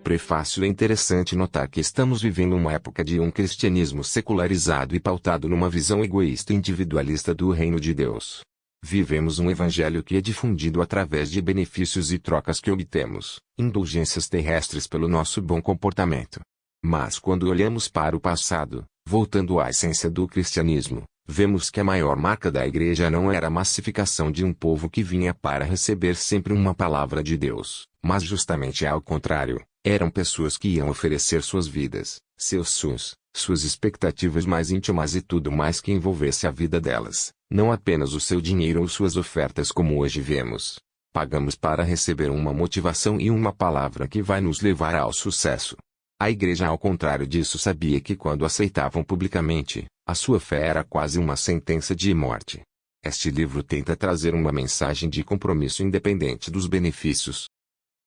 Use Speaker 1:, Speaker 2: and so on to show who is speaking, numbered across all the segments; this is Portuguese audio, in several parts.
Speaker 1: Prefácio. É interessante notar que estamos vivendo uma época de um cristianismo secularizado e pautado numa visão egoísta e individualista do reino de Deus. Vivemos um evangelho que é difundido através de benefícios e trocas que obtemos, indulgências terrestres pelo nosso bom comportamento. Mas quando olhamos para o passado, voltando à essência do cristianismo, vemos que a maior marca da igreja não era a massificação de um povo que vinha para receber sempre uma palavra de Deus, mas justamente ao contrário, eram pessoas que iam oferecer suas vidas, seus sonhos, suas expectativas mais íntimas e tudo mais que envolvesse a vida delas, não apenas o seu dinheiro ou suas ofertas como hoje vemos. Pagamos para receber uma motivação e uma palavra que vai nos levar ao sucesso. A igreja, ao contrário disso, sabia que quando aceitavam publicamente, a sua fé era quase uma sentença de morte. Este livro tenta trazer uma mensagem de compromisso independente dos benefícios.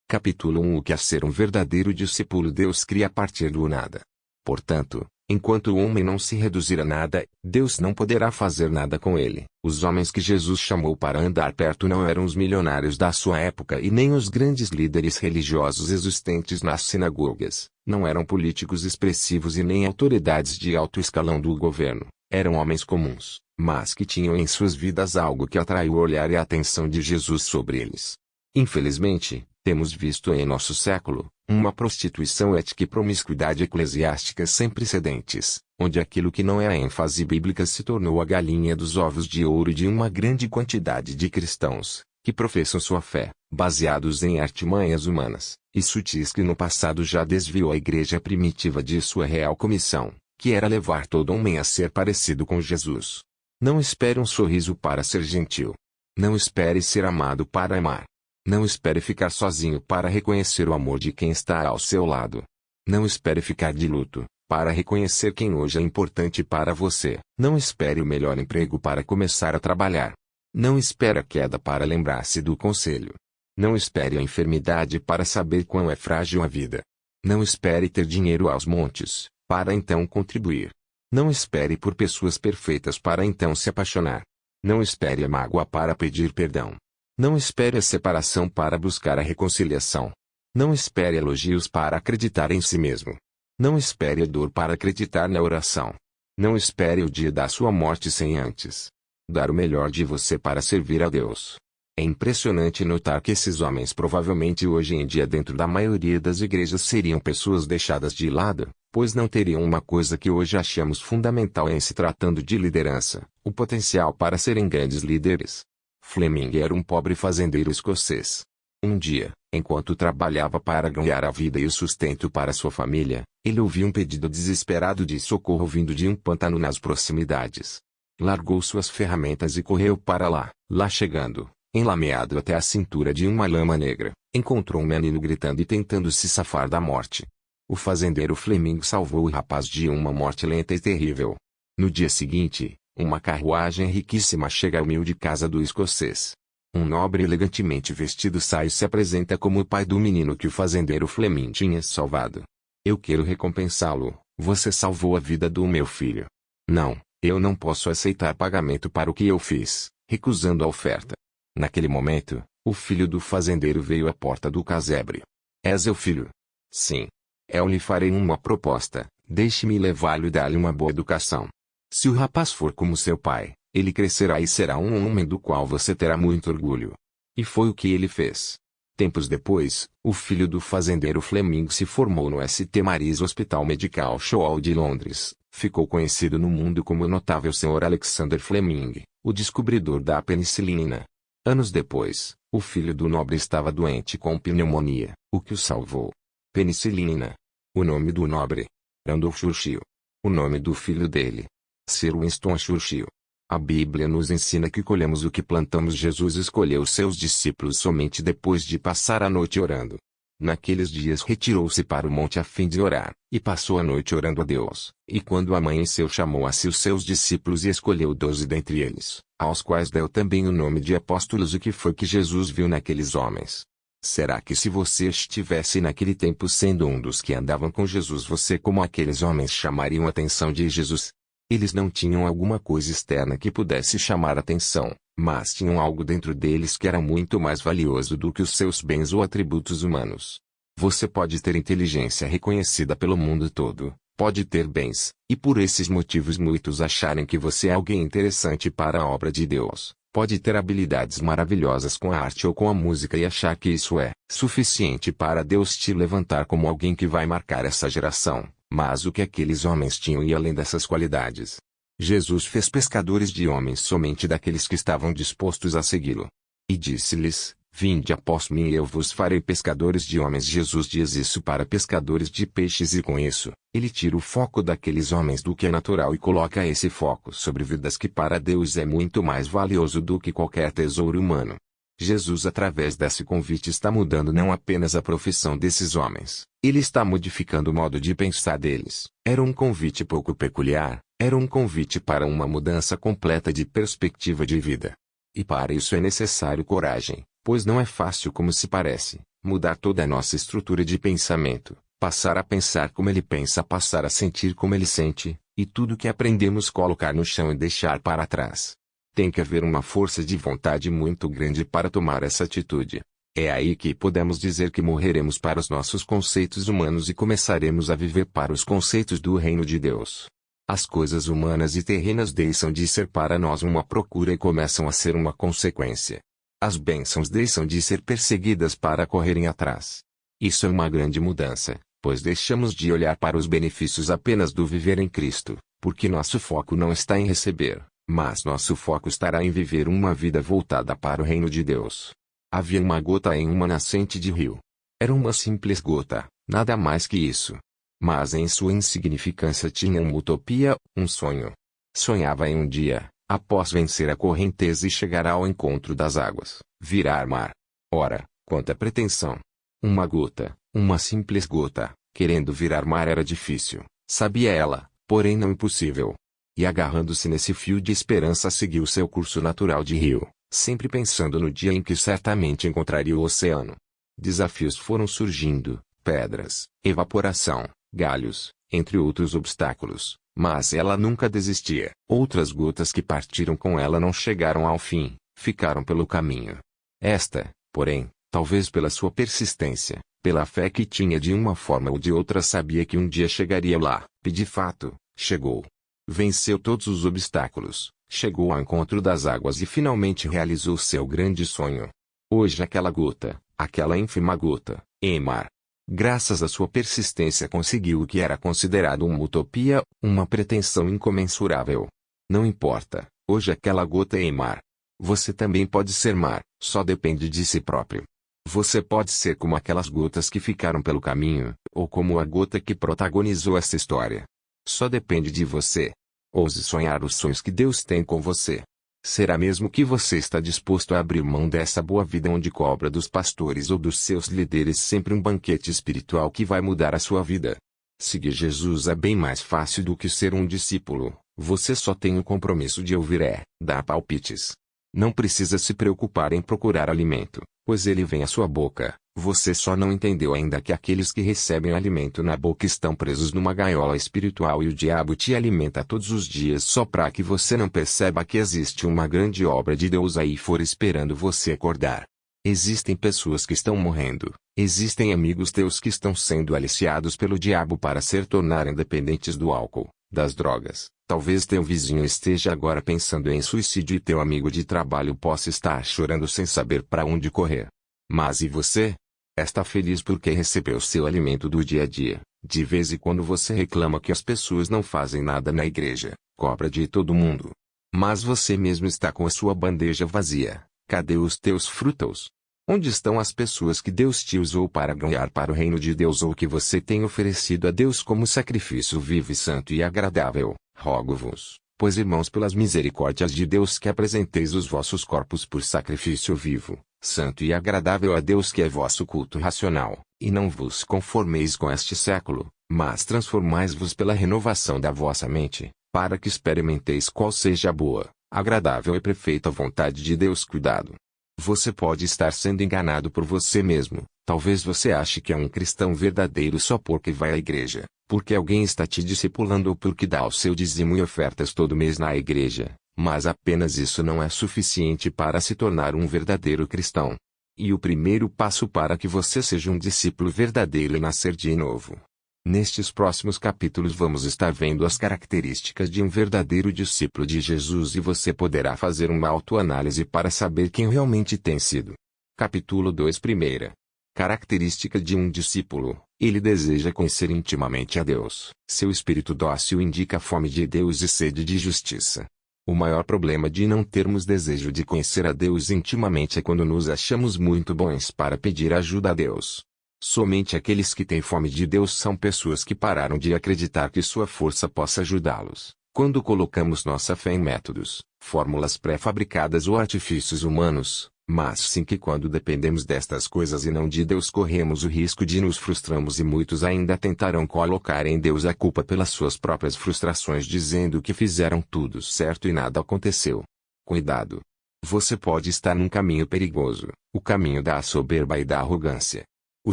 Speaker 1: Capítulo 1. O que é ser um verdadeiro discípulo? Deus cria a partir do nada. Portanto, enquanto o homem não se reduzir a nada, Deus não poderá fazer nada com ele. Os homens que Jesus chamou para andar perto não eram os milionários da sua época e nem os grandes líderes religiosos existentes nas sinagogas. Não eram políticos expressivos e nem autoridades de alto escalão do governo. Eram homens comuns, mas que tinham em suas vidas algo que atraiu o olhar e a atenção de Jesus sobre eles. Infelizmente, temos visto em nosso século, uma prostituição ética e promiscuidade eclesiástica sem precedentes, onde aquilo que não é a ênfase bíblica se tornou a galinha dos ovos de ouro de uma grande quantidade de cristãos, que professam sua fé, baseados em artimanhas humanas, e sutis que no passado já desviou a igreja primitiva de sua real comissão, que era levar todo homem a ser parecido com Jesus. Não espere um sorriso para ser gentil. Não espere ser amado para amar. Não espere ficar sozinho para reconhecer o amor de quem está ao seu lado. Não espere ficar de luto, para reconhecer quem hoje é importante para você. Não espere o melhor emprego para começar a trabalhar. Não espere a queda para lembrar-se do conselho. Não espere a enfermidade para saber quão é frágil a vida. Não espere ter dinheiro aos montes, para então contribuir. Não espere por pessoas perfeitas para então se apaixonar. Não espere a mágoa para pedir perdão. Não espere a separação para buscar a reconciliação. Não espere elogios para acreditar em si mesmo. Não espere a dor para acreditar na oração. Não espere o dia da sua morte sem antes dar o melhor de você para servir a Deus. É impressionante notar que esses homens provavelmente hoje em dia dentro da maioria das igrejas seriam pessoas deixadas de lado, pois não teriam uma coisa que hoje achamos fundamental em se tratando de liderança, o potencial para serem grandes líderes. Fleming era um pobre fazendeiro escocês. Um dia, enquanto trabalhava para ganhar a vida e o sustento para sua família, ele ouviu um pedido desesperado de socorro vindo de um pântano nas proximidades. Largou suas ferramentas e correu para lá. Lá chegando, enlameado até a cintura de uma lama negra, encontrou um menino gritando e tentando se safar da morte. O fazendeiro Fleming salvou o rapaz de uma morte lenta e terrível. No dia seguinte, uma carruagem riquíssima chega à humilde casa do escocês. Um nobre elegantemente vestido sai e se apresenta como o pai do menino que o fazendeiro Fleming tinha salvado. Eu quero recompensá-lo, você salvou a vida do meu filho. Não, eu não posso aceitar pagamento para o que eu fiz, recusando a oferta. Naquele momento, o filho do fazendeiro veio à porta do casebre. És eu filho? Sim. Eu lhe farei uma proposta, deixe-me levá-lo e dar-lhe uma boa educação. Se o rapaz for como seu pai, ele crescerá e será um homem do qual você terá muito orgulho. E foi o que ele fez. Tempos depois, o filho do fazendeiro Fleming se formou no St. Mary's Hospital Medical Show de Londres. Ficou conhecido no mundo como o notável Sr. Alexander Fleming, o descobridor da penicilina. Anos depois, o filho do nobre estava doente com pneumonia, o que o salvou. Penicilina. O nome do nobre? Randolph Churchill. O nome do filho dele? Sir Winston Churchill. A Bíblia nos ensina que colhemos o que plantamos. Jesus escolheu seus discípulos somente depois de passar a noite orando. Naqueles dias retirou-se para o monte a fim de orar, e passou a noite orando a Deus. E quando amanheceu chamou a si os seus discípulos e escolheu 12 dentre eles, aos quais deu também o nome de apóstolos. O que foi que Jesus viu naqueles homens? Será que se você estivesse naquele tempo sendo um dos que andavam com Jesus, você como aqueles homens chamariam a atenção de Jesus? Eles não tinham alguma coisa externa que pudesse chamar a atenção, mas tinham algo dentro deles que era muito mais valioso do que os seus bens ou atributos humanos. Você pode ter inteligência reconhecida pelo mundo todo, pode ter bens, e por esses motivos muitos acharem que você é alguém interessante para a obra de Deus. Pode ter habilidades maravilhosas com a arte ou com a música e achar que isso é suficiente para Deus te levantar como alguém que vai marcar essa geração. Mas o que aqueles homens tinham ia além dessas qualidades. Jesus fez pescadores de homens somente daqueles que estavam dispostos a segui-lo. E disse-lhes: Vinde após mim e eu vos farei pescadores de homens. Jesus diz isso para pescadores de peixes e com isso, ele tira o foco daqueles homens do que é natural e coloca esse foco sobre vidas que para Deus é muito mais valioso do que qualquer tesouro humano. Jesus através desse convite está mudando não apenas a profissão desses homens, ele está modificando o modo de pensar deles. Era um convite pouco peculiar, era um convite para uma mudança completa de perspectiva de vida. E para isso é necessário coragem, pois não é fácil como se parece, mudar toda a nossa estrutura de pensamento, passar a pensar como ele pensa, passar a sentir como ele sente, e tudo que aprendemos colocar no chão e deixar para trás. Tem que haver uma força de vontade muito grande para tomar essa atitude. É aí que podemos dizer que morreremos para os nossos conceitos humanos e começaremos a viver para os conceitos do reino de Deus. As coisas humanas e terrenas deixam de ser para nós uma procura e começam a ser uma consequência. As bênçãos deixam de ser perseguidas para correrem atrás. Isso é uma grande mudança, pois deixamos de olhar para os benefícios apenas do viver em Cristo, porque nosso foco não está em receber, mas nosso foco estará em viver uma vida voltada para o reino de Deus. Havia uma gota em uma nascente de rio. Era uma simples gota, nada mais que isso. Mas em sua insignificância tinha uma utopia, um sonho. Sonhava em um dia, após vencer a correnteza e chegar ao encontro das águas, virar mar. Ora, quanta pretensão! Uma gota, uma simples gota, querendo virar mar era difícil, sabia ela, porém não impossível. E agarrando-se nesse fio de esperança seguiu seu curso natural de rio, sempre pensando no dia em que certamente encontraria o oceano. Desafios foram surgindo, pedras, evaporação, galhos, entre outros obstáculos, mas ela nunca desistia. Outras gotas que partiram com ela não chegaram ao fim, ficaram pelo caminho. Esta, porém, talvez pela sua persistência, pela fé que tinha de uma forma ou de outra sabia que um dia chegaria lá, e de fato, chegou. Venceu todos os obstáculos, chegou ao encontro das águas e finalmente realizou seu grande sonho. Hoje aquela gota, aquela ínfima gota, Emar, graças à sua persistência conseguiu o que era considerado uma utopia, uma pretensão incomensurável. Não importa, hoje aquela gota é mar. Você também pode ser mar, só depende de si próprio. Você pode ser como aquelas gotas que ficaram pelo caminho, ou como a gota que protagonizou essa história. Só depende de você. Ouse sonhar os sonhos que Deus tem com você. Será mesmo que você está disposto a abrir mão dessa boa vida onde cobra dos pastores ou dos seus líderes sempre um banquete espiritual que vai mudar a sua vida? Seguir Jesus é bem mais fácil do que ser um discípulo. Você só tem o compromisso de ouvir dar palpites. Não precisa se preocupar em procurar alimento, pois ele vem à sua boca. Você só não entendeu ainda que aqueles que recebem alimento na boca estão presos numa gaiola espiritual e o diabo te alimenta todos os dias só para que você não perceba que existe uma grande obra de Deus aí fora esperando você acordar. Existem pessoas que estão morrendo, existem amigos teus que estão sendo aliciados pelo diabo para se tornarem dependentes do álcool, das drogas. Talvez teu vizinho esteja agora pensando em suicídio e teu amigo de trabalho possa estar chorando sem saber para onde correr. Mas e você? Está feliz porque recebeu seu alimento do dia a dia. De vez em quando você reclama que as pessoas não fazem nada na igreja, cobra de todo mundo. Mas você mesmo está com a sua bandeja vazia. Cadê os teus frutos? Onde estão as pessoas que Deus te usou para ganhar para o reino de Deus ou que você tem oferecido a Deus como sacrifício vivo e santo e agradável? Rogo-vos, pois irmãos, pelas misericórdias de Deus, que apresenteis os vossos corpos por sacrifício vivo, santo e agradável a Deus, que é vosso culto racional, e não vos conformeis com este século, mas transformais-vos pela renovação da vossa mente, para que experimenteis qual seja a boa, agradável e perfeita vontade de Deus. Cuidado! Você pode estar sendo enganado por você mesmo. Talvez você ache que é um cristão verdadeiro só porque vai à igreja, porque alguém está te discipulando ou porque dá o seu dízimo e ofertas todo mês na igreja, mas apenas isso não é suficiente para se tornar um verdadeiro cristão. E o primeiro passo para que você seja um discípulo verdadeiro é nascer de novo. Nestes próximos capítulos vamos estar vendo as características de um verdadeiro discípulo de Jesus e você poderá fazer uma autoanálise para saber quem realmente tem sido. Capítulo 2. Primeira característica de um discípulo: ele deseja conhecer intimamente a Deus. Seu espírito dócil indica fome de Deus e sede de justiça. O maior problema de não termos desejo de conhecer a Deus intimamente é quando nos achamos muito bons para pedir ajuda a Deus. Somente aqueles que têm fome de Deus são pessoas que pararam de acreditar que sua força possa ajudá-los. Quando colocamos nossa fé em métodos, fórmulas pré-fabricadas ou artifícios humanos, mas sim que quando dependemos destas coisas e não de Deus corremos o risco de nos frustrarmos e muitos ainda tentarão colocar em Deus a culpa pelas suas próprias frustrações dizendo que fizeram tudo certo e nada aconteceu. Cuidado! Você pode estar num caminho perigoso, o caminho da soberba e da arrogância. O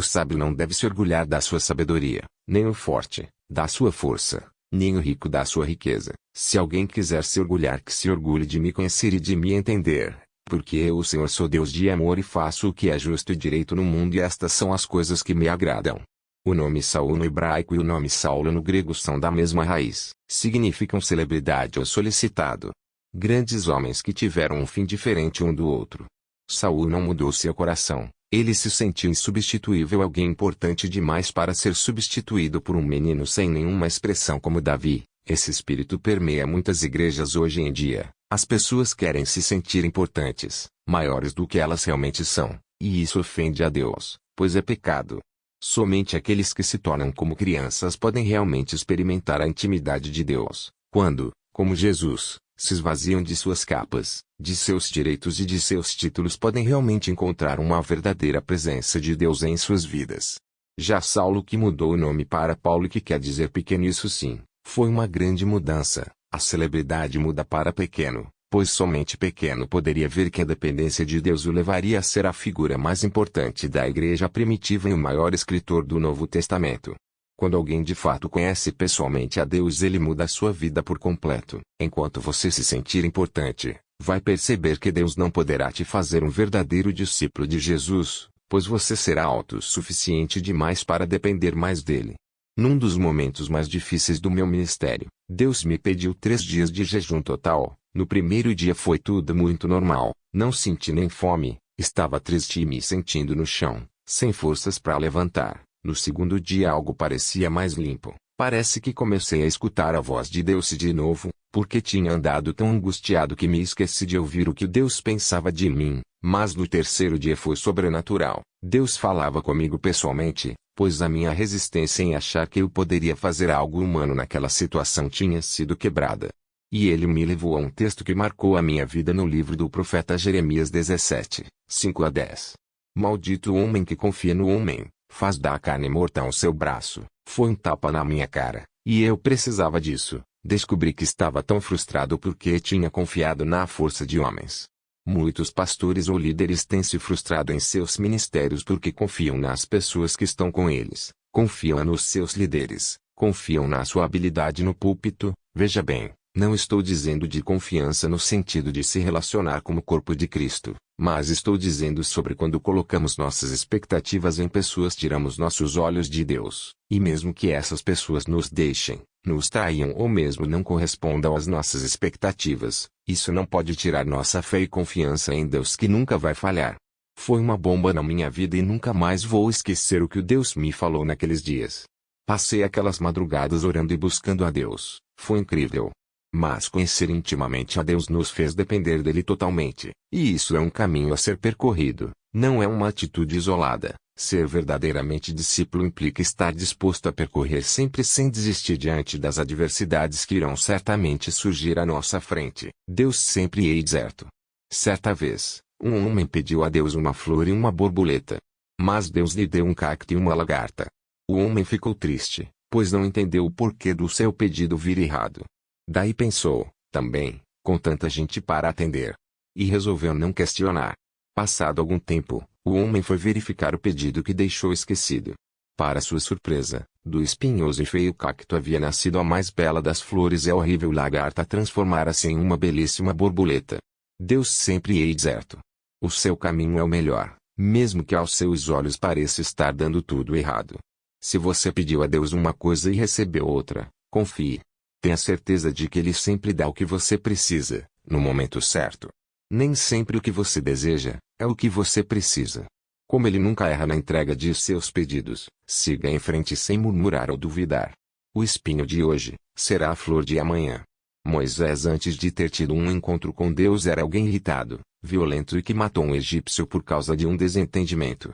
Speaker 1: sábio não deve se orgulhar da sua sabedoria, nem o forte, da sua força, nem o rico da sua riqueza. Se alguém quiser se orgulhar, que se orgulhe de me conhecer e de me entender, porque eu, o Senhor, sou Deus de amor e faço o que é justo e direito no mundo e estas são as coisas que me agradam. O nome Saul no hebraico e o nome Saulo no grego são da mesma raiz, significam celebridade ou solicitado. Grandes homens que tiveram um fim diferente um do outro. Saul não mudou seu coração. Ele se sentiu insubstituível, alguém importante demais para ser substituído por um menino sem nenhuma expressão como Davi. Esse espírito permeia muitas igrejas hoje em dia. As pessoas querem se sentir importantes, maiores do que elas realmente são, e isso ofende a Deus, pois é pecado. Somente aqueles que se tornam como crianças podem realmente experimentar a intimidade de Deus, quando, como Jesus, se esvaziam de suas capas, de seus direitos e de seus títulos, podem realmente encontrar uma verdadeira presença de Deus em suas vidas. Já Saulo, que mudou o nome para Paulo, que quer dizer pequeno, isso sim, foi uma grande mudança. A celebridade muda para pequeno, pois somente pequeno poderia ver que a dependência de Deus o levaria a ser a figura mais importante da igreja primitiva e o maior escritor do Novo Testamento. Quando alguém de fato conhece pessoalmente a Deus, ele muda a sua vida por completo. Enquanto você se sentir importante, vai perceber que Deus não poderá te fazer um verdadeiro discípulo de Jesus, pois você será autossuficiente demais para depender mais dele. Num dos momentos mais difíceis do meu ministério, Deus me pediu 3 dias de jejum total. No primeiro dia foi tudo muito normal, não senti nem fome, estava triste e me sentindo no chão, sem forças para levantar. No segundo dia algo parecia mais limpo. Parece que comecei a escutar a voz de Deus de novo, porque tinha andado tão angustiado que me esqueci de ouvir o que Deus pensava de mim. Mas no terceiro dia foi sobrenatural. Deus falava comigo pessoalmente, pois a minha resistência em achar que eu poderia fazer algo humano naquela situação tinha sido quebrada. E ele me levou a um texto que marcou a minha vida no livro do profeta Jeremias 17, 5-10. Maldito o homem que confia no homem, faz da carne morta o seu braço. Foi um tapa na minha cara, e eu precisava disso. Descobri que estava tão frustrado porque tinha confiado na força de homens. Muitos pastores ou líderes têm se frustrado em seus ministérios porque confiam nas pessoas que estão com eles, confiam nos seus líderes, confiam na sua habilidade no púlpito. Veja bem, não estou dizendo de confiança no sentido de se relacionar como corpo de Cristo, mas estou dizendo sobre quando colocamos nossas expectativas em pessoas, tiramos nossos olhos de Deus, e mesmo que essas pessoas nos deixem, nos traiam ou mesmo não correspondam às nossas expectativas, isso não pode tirar nossa fé e confiança em Deus, que nunca vai falhar. Foi uma bomba na minha vida e nunca mais vou esquecer o que Deus me falou naqueles dias. Passei aquelas madrugadas orando e buscando a Deus, foi incrível. Mas conhecer intimamente a Deus nos fez depender dele totalmente, e isso é um caminho a ser percorrido, não é uma atitude isolada. Ser verdadeiramente discípulo implica estar disposto a percorrer sempre sem desistir diante das adversidades que irão certamente surgir à nossa frente. Deus sempre é certo. Certa vez, um homem pediu a Deus uma flor e uma borboleta. Mas Deus lhe deu um cacto e uma lagarta. O homem ficou triste, pois não entendeu o porquê do seu pedido vir errado. Daí pensou, também, com tanta gente para atender. E resolveu não questionar. Passado algum tempo, o homem foi verificar o pedido que deixou esquecido. Para sua surpresa, do espinhoso e feio cacto havia nascido a mais bela das flores e a horrível lagarta transformara-se em uma belíssima borboleta. Deus sempre é certo. O seu caminho é o melhor, mesmo que aos seus olhos pareça estar dando tudo errado. Se você pediu a Deus uma coisa e recebeu outra, confie. Tenha certeza de que Ele sempre dá o que você precisa, no momento certo. Nem sempre o que você deseja, é o que você precisa. Como Ele nunca erra na entrega de seus pedidos, siga em frente sem murmurar ou duvidar. O espinho de hoje, será a flor de amanhã. Moisés, antes de ter tido um encontro com Deus, era alguém irritado, violento e que matou um egípcio por causa de um desentendimento.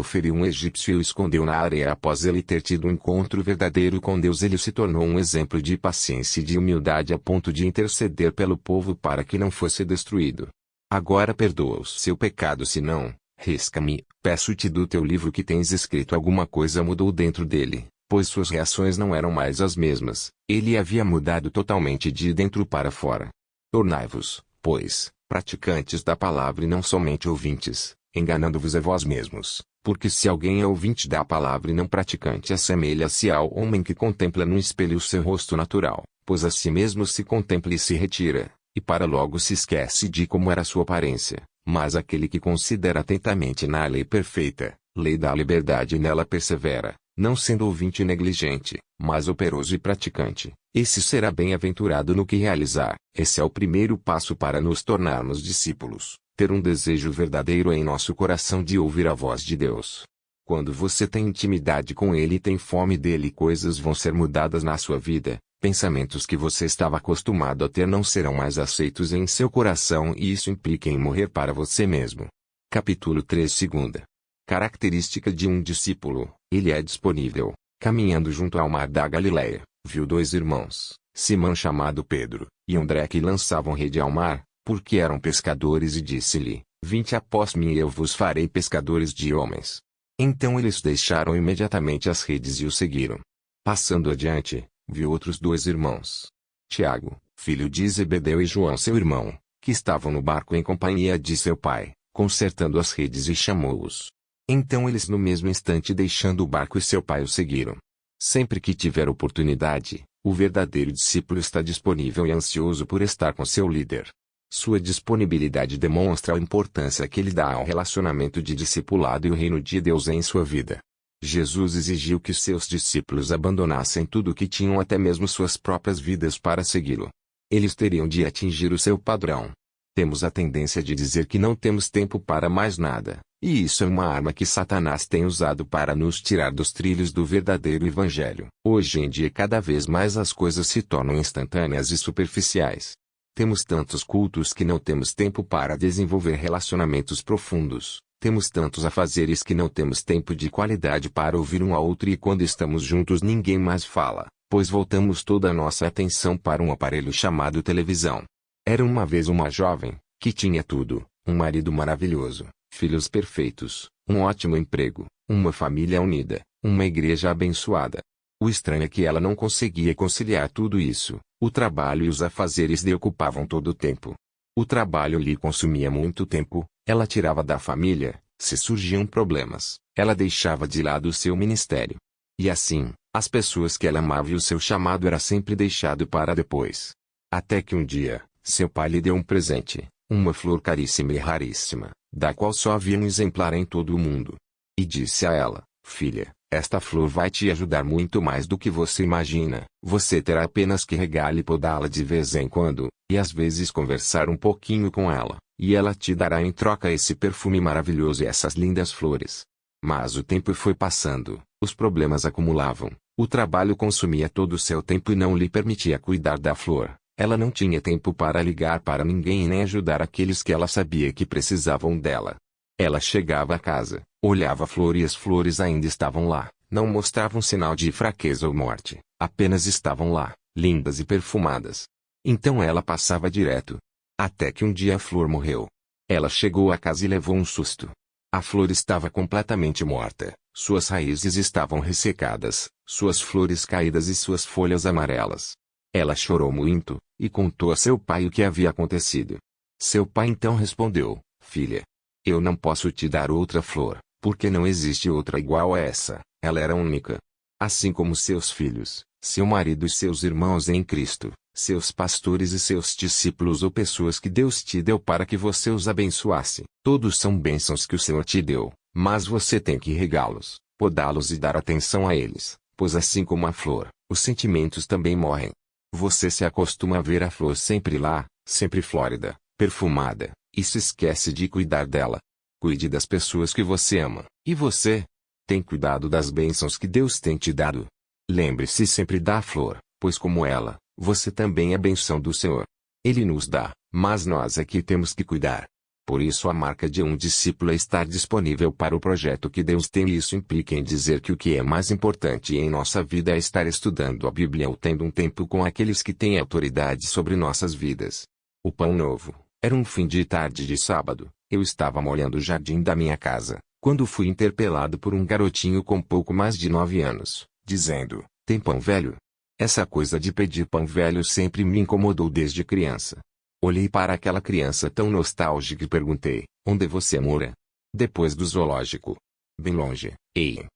Speaker 1: Feriu um egípcio e o escondeu na areia. Após ele ter tido um encontro verdadeiro com Deus, ele se tornou um exemplo de paciência e de humildade a ponto de interceder pelo povo para que não fosse destruído. Agora perdoa-os seu pecado, se não, risca-me, peço-te do teu livro que tens escrito. Alguma coisa mudou dentro dele, pois suas reações não eram mais as mesmas. Ele havia mudado totalmente de dentro para fora. Tornai-vos, pois, praticantes da palavra e não somente ouvintes, enganando-vos a vós mesmos, porque se alguém é ouvinte da palavra e não praticante, assemelha-se ao homem que contempla no espelho o seu rosto natural, pois a si mesmo se contempla e se retira, e para logo se esquece de como era sua aparência. Mas aquele que considera atentamente na lei perfeita, lei da liberdade, e nela persevera, não sendo ouvinte negligente, mas operoso e praticante, esse será bem-aventurado no que realizar. Esse é o primeiro passo para nos tornarmos discípulos, ter um desejo verdadeiro em nosso coração de ouvir a voz de Deus. Quando você tem intimidade com Ele e tem fome dele, coisas vão ser mudadas na sua vida. Pensamentos que você estava acostumado a ter não serão mais aceitos em seu coração, e isso implica em morrer para você mesmo. Capítulo 3. Segunda característica de um discípulo: ele é disponível. Caminhando junto ao mar da Galileia, viu dois irmãos, Simão chamado Pedro, e André, que lançavam rede ao mar, porque eram pescadores, e disse-lhe: Vinde após mim e eu vos farei pescadores de homens. Então eles deixaram imediatamente as redes e o seguiram. Passando adiante, viu outros dois irmãos, Tiago, filho de Zebedeu, e João seu irmão, que estavam no barco em companhia de seu pai, consertando as redes, e chamou-os. Então eles, no mesmo instante, deixando o barco e seu pai, o seguiram. Sempre que tiver oportunidade, o verdadeiro discípulo está disponível e ansioso por estar com seu líder. Sua disponibilidade demonstra a importância que ele dá ao relacionamento de discipulado e o reino de Deus em sua vida. Jesus exigiu que seus discípulos abandonassem tudo o que tinham, até mesmo suas próprias vidas, para segui-lo. Eles teriam de atingir o seu padrão. Temos a tendência de dizer que não temos tempo para mais nada, e isso é uma arma que Satanás tem usado para nos tirar dos trilhos do verdadeiro evangelho. Hoje em dia, cada vez mais as coisas se tornam instantâneas e superficiais. Temos tantos cultos que não temos tempo para desenvolver relacionamentos profundos. Temos tantos afazeres que não temos tempo de qualidade para ouvir um ao outro, e quando estamos juntos ninguém mais fala, pois voltamos toda a nossa atenção para um aparelho chamado televisão. Era uma vez uma jovem, que tinha tudo: um marido maravilhoso, filhos perfeitos, um ótimo emprego, uma família unida, uma igreja abençoada. O estranho é que ela não conseguia conciliar tudo isso. O trabalho e os afazeres lhe ocupavam todo o tempo. O trabalho lhe consumia muito tempo, ela tirava da família, se surgiam problemas, ela deixava de lado o seu ministério. E assim, as pessoas que ela amava e o seu chamado era sempre deixado para depois. Até que um dia, seu pai lhe deu um presente, uma flor caríssima e raríssima, da qual só havia um exemplar em todo o mundo. E disse a ela: Filha, esta flor vai te ajudar muito mais do que você imagina. Você terá apenas que regá-la e podá-la de vez em quando, e às vezes conversar um pouquinho com ela, e ela te dará em troca esse perfume maravilhoso e essas lindas flores. Mas o tempo foi passando, os problemas acumulavam, o trabalho consumia todo o seu tempo e não lhe permitia cuidar da flor. Ela não tinha tempo para ligar para ninguém e nem ajudar aqueles que ela sabia que precisavam dela. Ela chegava a casa, olhava a flor e as flores ainda estavam lá, não mostravam sinal de fraqueza ou morte, apenas estavam lá, lindas e perfumadas. Então ela passava direto. Até que um dia a flor morreu. Ela chegou a casa e levou um susto. A flor estava completamente morta, suas raízes estavam ressecadas, suas flores caídas e suas folhas amarelas. Ela chorou muito, e contou a seu pai o que havia acontecido. Seu pai então respondeu: Filha, eu não posso te dar outra flor, porque não existe outra igual a essa, ela era única. Assim como seus filhos, seu marido e seus irmãos em Cristo, seus pastores e seus discípulos ou pessoas que Deus te deu para que você os abençoasse. Todos são bênçãos que o Senhor te deu, mas você tem que regá-los, podá-los e dar atenção a eles, pois assim como a flor, os sentimentos também morrem. Você se acostuma a ver a flor sempre lá, sempre flórida, perfumada, e se esquece de cuidar dela. Cuide das pessoas que você ama. E você? Tem cuidado das bênçãos que Deus tem te dado? Lembre-se sempre da flor, pois como ela, você também é bênção do Senhor. Ele nos dá, mas nós é que temos que cuidar. Por isso a marca de um discípulo é estar disponível para o projeto que Deus tem, e isso implica em dizer que o que é mais importante em nossa vida é estar estudando a Bíblia ou tendo um tempo com aqueles que têm autoridade sobre nossas vidas. O pão novo. Era um fim de tarde de sábado, eu estava molhando o jardim da minha casa, quando fui interpelado por um garotinho com pouco mais de 9 anos, dizendo: "Tem pão velho?" Essa coisa de pedir pão velho sempre me incomodou desde criança. Olhei para aquela criança tão nostálgica e perguntei: "Onde você mora?" "Depois do zoológico." "Bem longe." "Ei."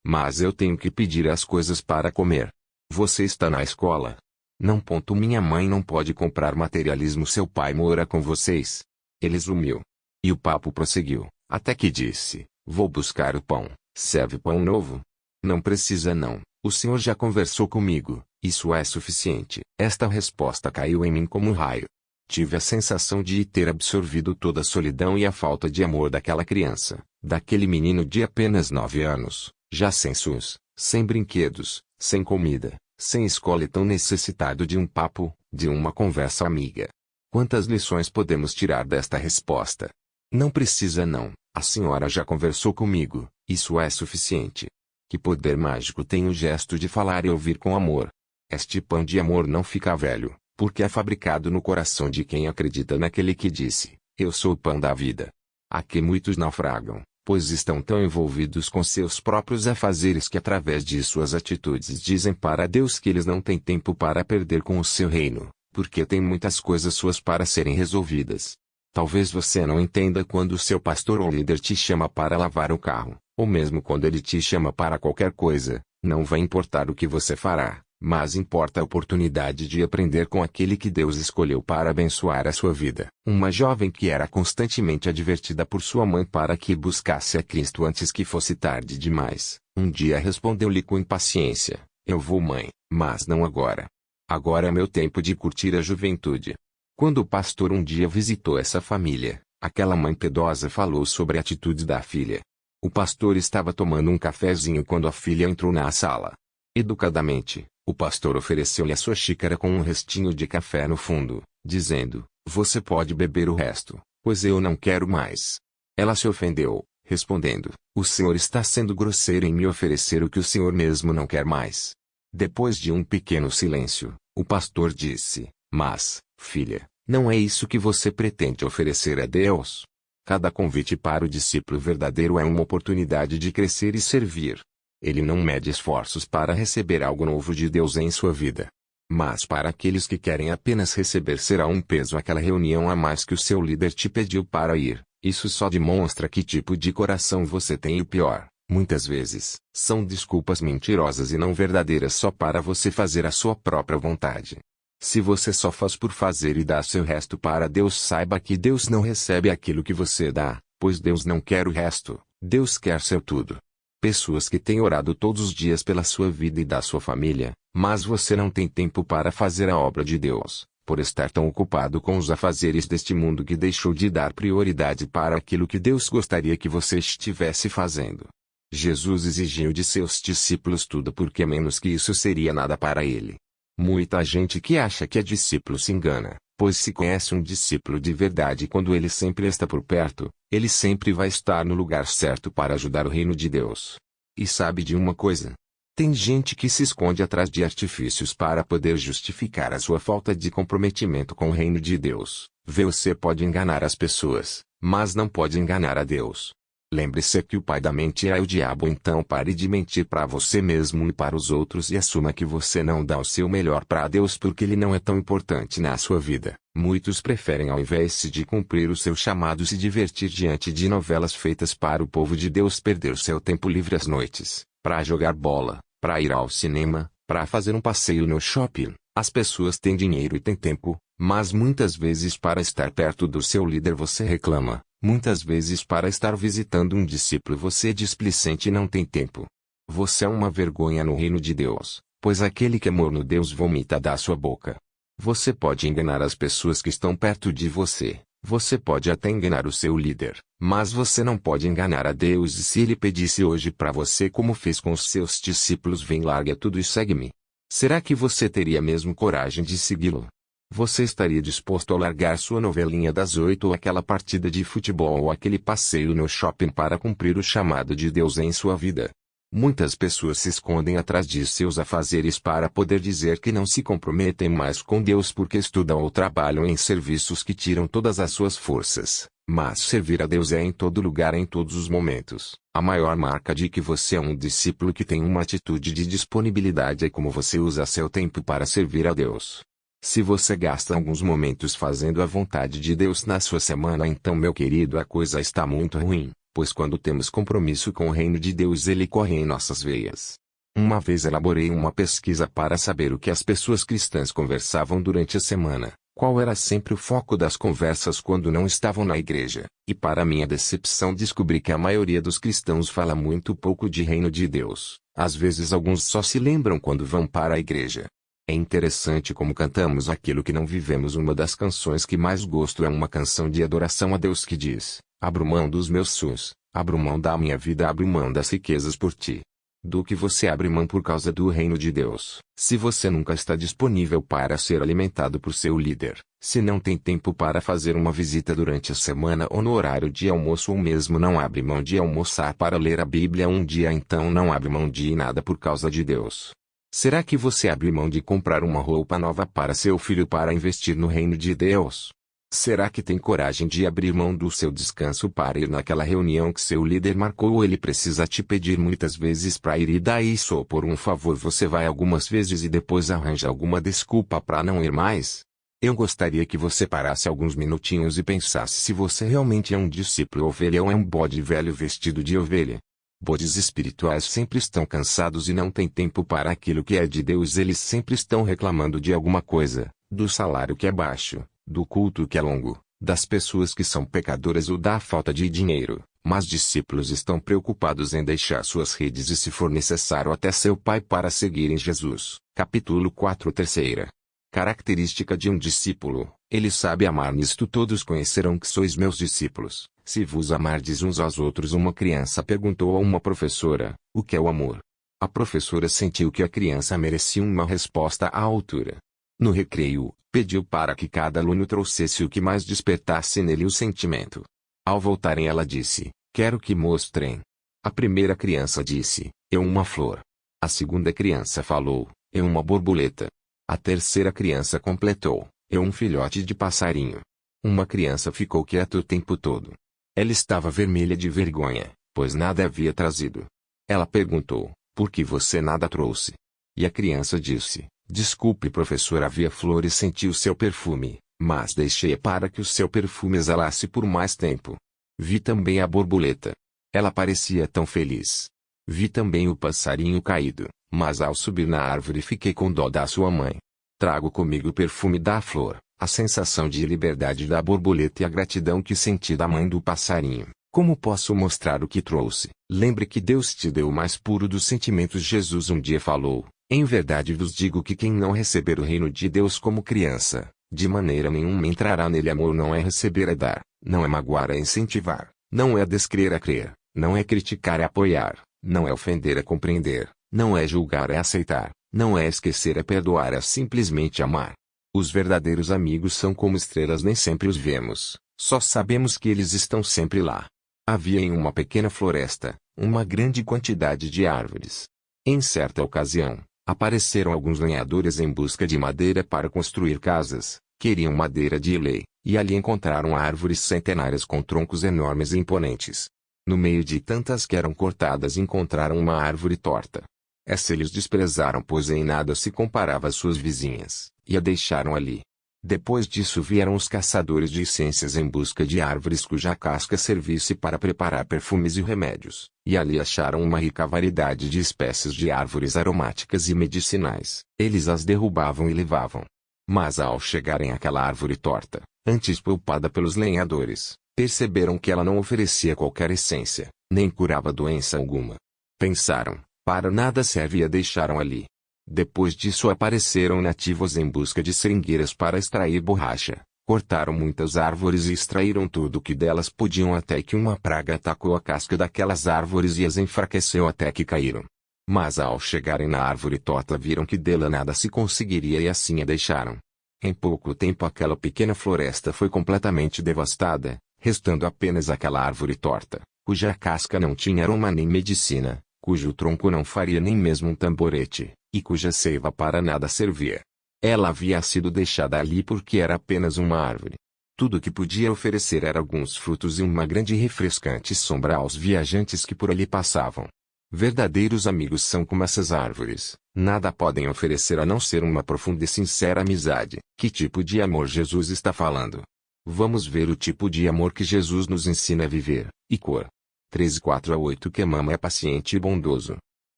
Speaker 1: Mas eu tenho que pedir as coisas para comer." "Você está na escola?" "Não. Minha mãe não pode comprar materialismo. Seu pai mora com vocês?" Ele sumiu. E o papo prosseguiu, até que disse: "Vou buscar o pão. Serve pão novo?" "Não precisa não. O senhor já conversou comigo, isso é suficiente." Esta resposta caiu em mim como um raio. Tive a sensação de ter absorvido toda a solidão e a falta de amor daquela criança, daquele menino de apenas 9 anos, já sem SUS, sem brinquedos, sem comida, sem escola e tão necessitado de um papo, de uma conversa amiga. Quantas lições podemos tirar desta resposta? "Não precisa não, a senhora já conversou comigo, isso é suficiente." Que poder mágico tem o gesto de falar e ouvir com amor. Este pão de amor não fica velho, porque é fabricado no coração de quem acredita naquele que disse: "Eu sou o pão da vida." Aqui muitos naufragam, pois estão tão envolvidos com seus próprios afazeres que através de suas atitudes dizem para Deus que eles não têm tempo para perder com o seu reino, porque tem muitas coisas suas para serem resolvidas. Talvez você não entenda quando o seu pastor ou líder te chama para lavar o carro, ou mesmo quando ele te chama para qualquer coisa. Não vai importar o que você fará, mas importa a oportunidade de aprender com aquele que Deus escolheu para abençoar a sua vida. Uma jovem que era constantemente advertida por sua mãe para que buscasse a Cristo antes que fosse tarde demais, um dia respondeu-lhe com impaciência: "Eu vou, mãe, mas não agora. Agora é meu tempo de curtir a juventude." Quando o pastor um dia visitou essa família, aquela mãe piedosa falou sobre a atitude da filha. O pastor estava tomando um cafezinho quando a filha entrou na sala. Educadamente, o pastor ofereceu-lhe a sua xícara com um restinho de café no fundo, dizendo: "Você pode beber o resto, pois eu não quero mais." Ela se ofendeu, respondendo: "O senhor está sendo grosseiro em me oferecer o que o senhor mesmo não quer mais." Depois de um pequeno silêncio, o pastor disse: "Mas, filha, não é isso que você pretende oferecer a Deus? Cada convite para o discípulo verdadeiro é uma oportunidade de crescer e servir. Ele não mede esforços para receber algo novo de Deus em sua vida. Mas para aqueles que querem apenas receber será um peso aquela reunião a mais que o seu líder te pediu para ir. Isso só demonstra que tipo de coração você tem, e o pior, muitas vezes, são desculpas mentirosas e não verdadeiras só para você fazer a sua própria vontade. Se você só faz por fazer e dá seu resto para Deus, saiba que Deus não recebe aquilo que você dá, pois Deus não quer o resto, Deus quer seu tudo. Pessoas que têm orado todos os dias pela sua vida e da sua família, mas você não tem tempo para fazer a obra de Deus, por estar tão ocupado com os afazeres deste mundo que deixou de dar prioridade para aquilo que Deus gostaria que você estivesse fazendo. Jesus exigiu de seus discípulos tudo, porque menos que isso seria nada para ele. Muita gente que acha que é discípulo se engana, pois se conhece um discípulo de verdade quando ele sempre está por perto, ele sempre vai estar no lugar certo para ajudar o reino de Deus. E sabe de uma coisa? Tem gente que se esconde atrás de artifícios para poder justificar a sua falta de comprometimento com o reino de Deus. Você pode enganar as pessoas, mas não pode enganar a Deus. Lembre-se que o pai da mentira é o diabo, então pare de mentir para você mesmo e para os outros e assuma que você não dá o seu melhor para Deus porque ele não é tão importante na sua vida. Muitos preferem, ao invés de cumprir o seu chamado, se divertir diante de novelas feitas para o povo de Deus, perder seu tempo livre às noites, para jogar bola, para ir ao cinema, para fazer um passeio no shopping, As pessoas têm dinheiro e têm tempo, mas muitas vezes para estar perto do seu líder você reclama, muitas vezes para estar visitando um discípulo você é displicente e não tem tempo. Você é uma vergonha no reino de Deus, pois aquele que é morno Deus vomita da sua boca. Você pode enganar as pessoas que estão perto de você, você pode até enganar o seu líder, mas você não pode enganar a Deus. E se ele pedisse hoje para você como fez com os seus discípulos, vem, larga tudo e segue-me. Será que você teria mesmo coragem de segui-lo? Você estaria disposto a largar sua novelinha das 8 ou aquela partida de futebol ou aquele passeio no shopping para cumprir o chamado de Deus em sua vida? Muitas pessoas se escondem atrás de seus afazeres para poder dizer que não se comprometem mais com Deus porque estudam ou trabalham em serviços que tiram todas as suas forças. Mas servir a Deus é em todo lugar, em todos os momentos. A maior marca de que você é um discípulo que tem uma atitude de disponibilidade é como você usa seu tempo para servir a Deus. Se você gasta alguns momentos fazendo a vontade de Deus na sua semana, então, meu querido, a coisa está muito ruim, pois quando temos compromisso com o reino de Deus ele corre em nossas veias. Uma vez elaborei uma pesquisa para saber o que as pessoas cristãs conversavam durante a semana. Qual era sempre o foco das conversas quando não estavam na igreja? E para minha decepção descobri que a maioria dos cristãos fala muito pouco de reino de Deus. Às vezes alguns só se lembram quando vão para a igreja. É interessante como cantamos aquilo que não vivemos. Uma das canções que mais gosto é uma canção de adoração a Deus que diz: abro mão dos meus sonhos, abro mão da minha vida, abro mão das riquezas por ti. Do que você abre mão por causa do reino de Deus? Se você nunca está disponível para ser alimentado por seu líder, se não tem tempo para fazer uma visita durante a semana ou no horário de almoço, ou mesmo não abre mão de almoçar para ler a Bíblia um dia, então não abre mão de nada por causa de Deus. Será que você abre mão de comprar uma roupa nova para seu filho para investir no reino de Deus? Será que tem coragem de abrir mão do seu descanso para ir naquela reunião que seu líder marcou, ou ele precisa te pedir muitas vezes para ir e daí só por um favor você vai algumas vezes e depois arranja alguma desculpa para não ir mais? Eu gostaria que você parasse alguns minutinhos e pensasse se você realmente é um discípulo ovelha ou é um bode velho vestido de ovelha. Bodes espirituais sempre estão cansados e não têm tempo para aquilo que é de Deus. Eles sempre estão reclamando de alguma coisa, do salário que é baixo, do culto que é longo, das pessoas que são pecadoras ou da falta de dinheiro. Mas discípulos estão preocupados em deixar suas redes e, se for necessário, até seu pai para seguirem Jesus. Capítulo 4. Terceira característica de um discípulo: ele sabe amar. Nisto todos conhecerão que sois meus discípulos, se vos amardes uns aos outros. Uma criança perguntou a uma professora: o que é o amor? A professora sentiu que a criança merecia uma resposta à altura. No recreio, pediu para que cada aluno trouxesse o que mais despertasse nele o sentimento. Ao voltarem, ela disse: quero que mostrem. A primeira criança disse: eu uma flor. A segunda criança falou: eu uma borboleta. A terceira criança completou: eu um filhote de passarinho. Uma criança ficou quieta o tempo todo. Ela estava vermelha de vergonha, pois nada havia trazido. Ela perguntou: por que você nada trouxe? E a criança disse: desculpe, professor, havia flor e senti o seu perfume, mas deixei para que o seu perfume exalasse por mais tempo. Vi também a borboleta. Ela parecia tão feliz. Vi também o passarinho caído, mas ao subir na árvore fiquei com dó da sua mãe. Trago comigo o perfume da flor, a sensação de liberdade da borboleta e a gratidão que senti da mãe do passarinho. Como posso mostrar o que trouxe? Lembre que Deus te deu o mais puro dos sentimentos. Jesus um dia falou: em verdade vos digo que quem não receber o reino de Deus como criança, de maneira nenhuma entrará nele. Amor não é receber, é dar, não é magoar, é incentivar, não é descrer, é crer, não é criticar, é apoiar, não é ofender, é compreender, não é julgar, é aceitar, não é esquecer, é perdoar, é simplesmente amar. Os verdadeiros amigos são como estrelas, nem sempre os vemos, só sabemos que eles estão sempre lá. Havia em uma pequena floresta uma grande quantidade de árvores. Em certa ocasião, apareceram alguns lenhadores em busca de madeira para construir casas. Queriam madeira de ilê, e ali encontraram árvores centenárias com troncos enormes e imponentes. No meio de tantas que eram cortadas, encontraram uma árvore torta. Essa eles desprezaram, pois em nada se comparava às suas vizinhas, e a deixaram ali. Depois disso vieram os caçadores de essências em busca de árvores cuja casca servisse para preparar perfumes e remédios, e ali acharam uma rica variedade de espécies de árvores aromáticas e medicinais. Eles as derrubavam e levavam. Mas ao chegarem àquela árvore torta, antes poupada pelos lenhadores, perceberam que ela não oferecia qualquer essência, nem curava doença alguma. Pensaram, para nada serve, e a deixaram ali. Depois disso apareceram nativos em busca de seringueiras para extrair borracha. Cortaram muitas árvores e extraíram tudo o que delas podiam, até que uma praga atacou a casca daquelas árvores e as enfraqueceu até que caíram. Mas ao chegarem na árvore torta viram que dela nada se conseguiria e assim a deixaram. Em pouco tempo aquela pequena floresta foi completamente devastada, restando apenas aquela árvore torta, cuja casca não tinha aroma nem medicina, cujo tronco não faria nem mesmo um tamborete, e cuja seiva para nada servia. Ela havia sido deixada ali porque era apenas uma árvore. Tudo o que podia oferecer era alguns frutos e uma grande e refrescante sombra aos viajantes que por ali passavam. Verdadeiros amigos são como essas árvores, nada podem oferecer a não ser uma profunda e sincera amizade. Que tipo de amor Jesus está falando? Vamos ver o tipo de amor que Jesus nos ensina a viver. E cor. 13:4-8 Que mama é paciente e bondoso.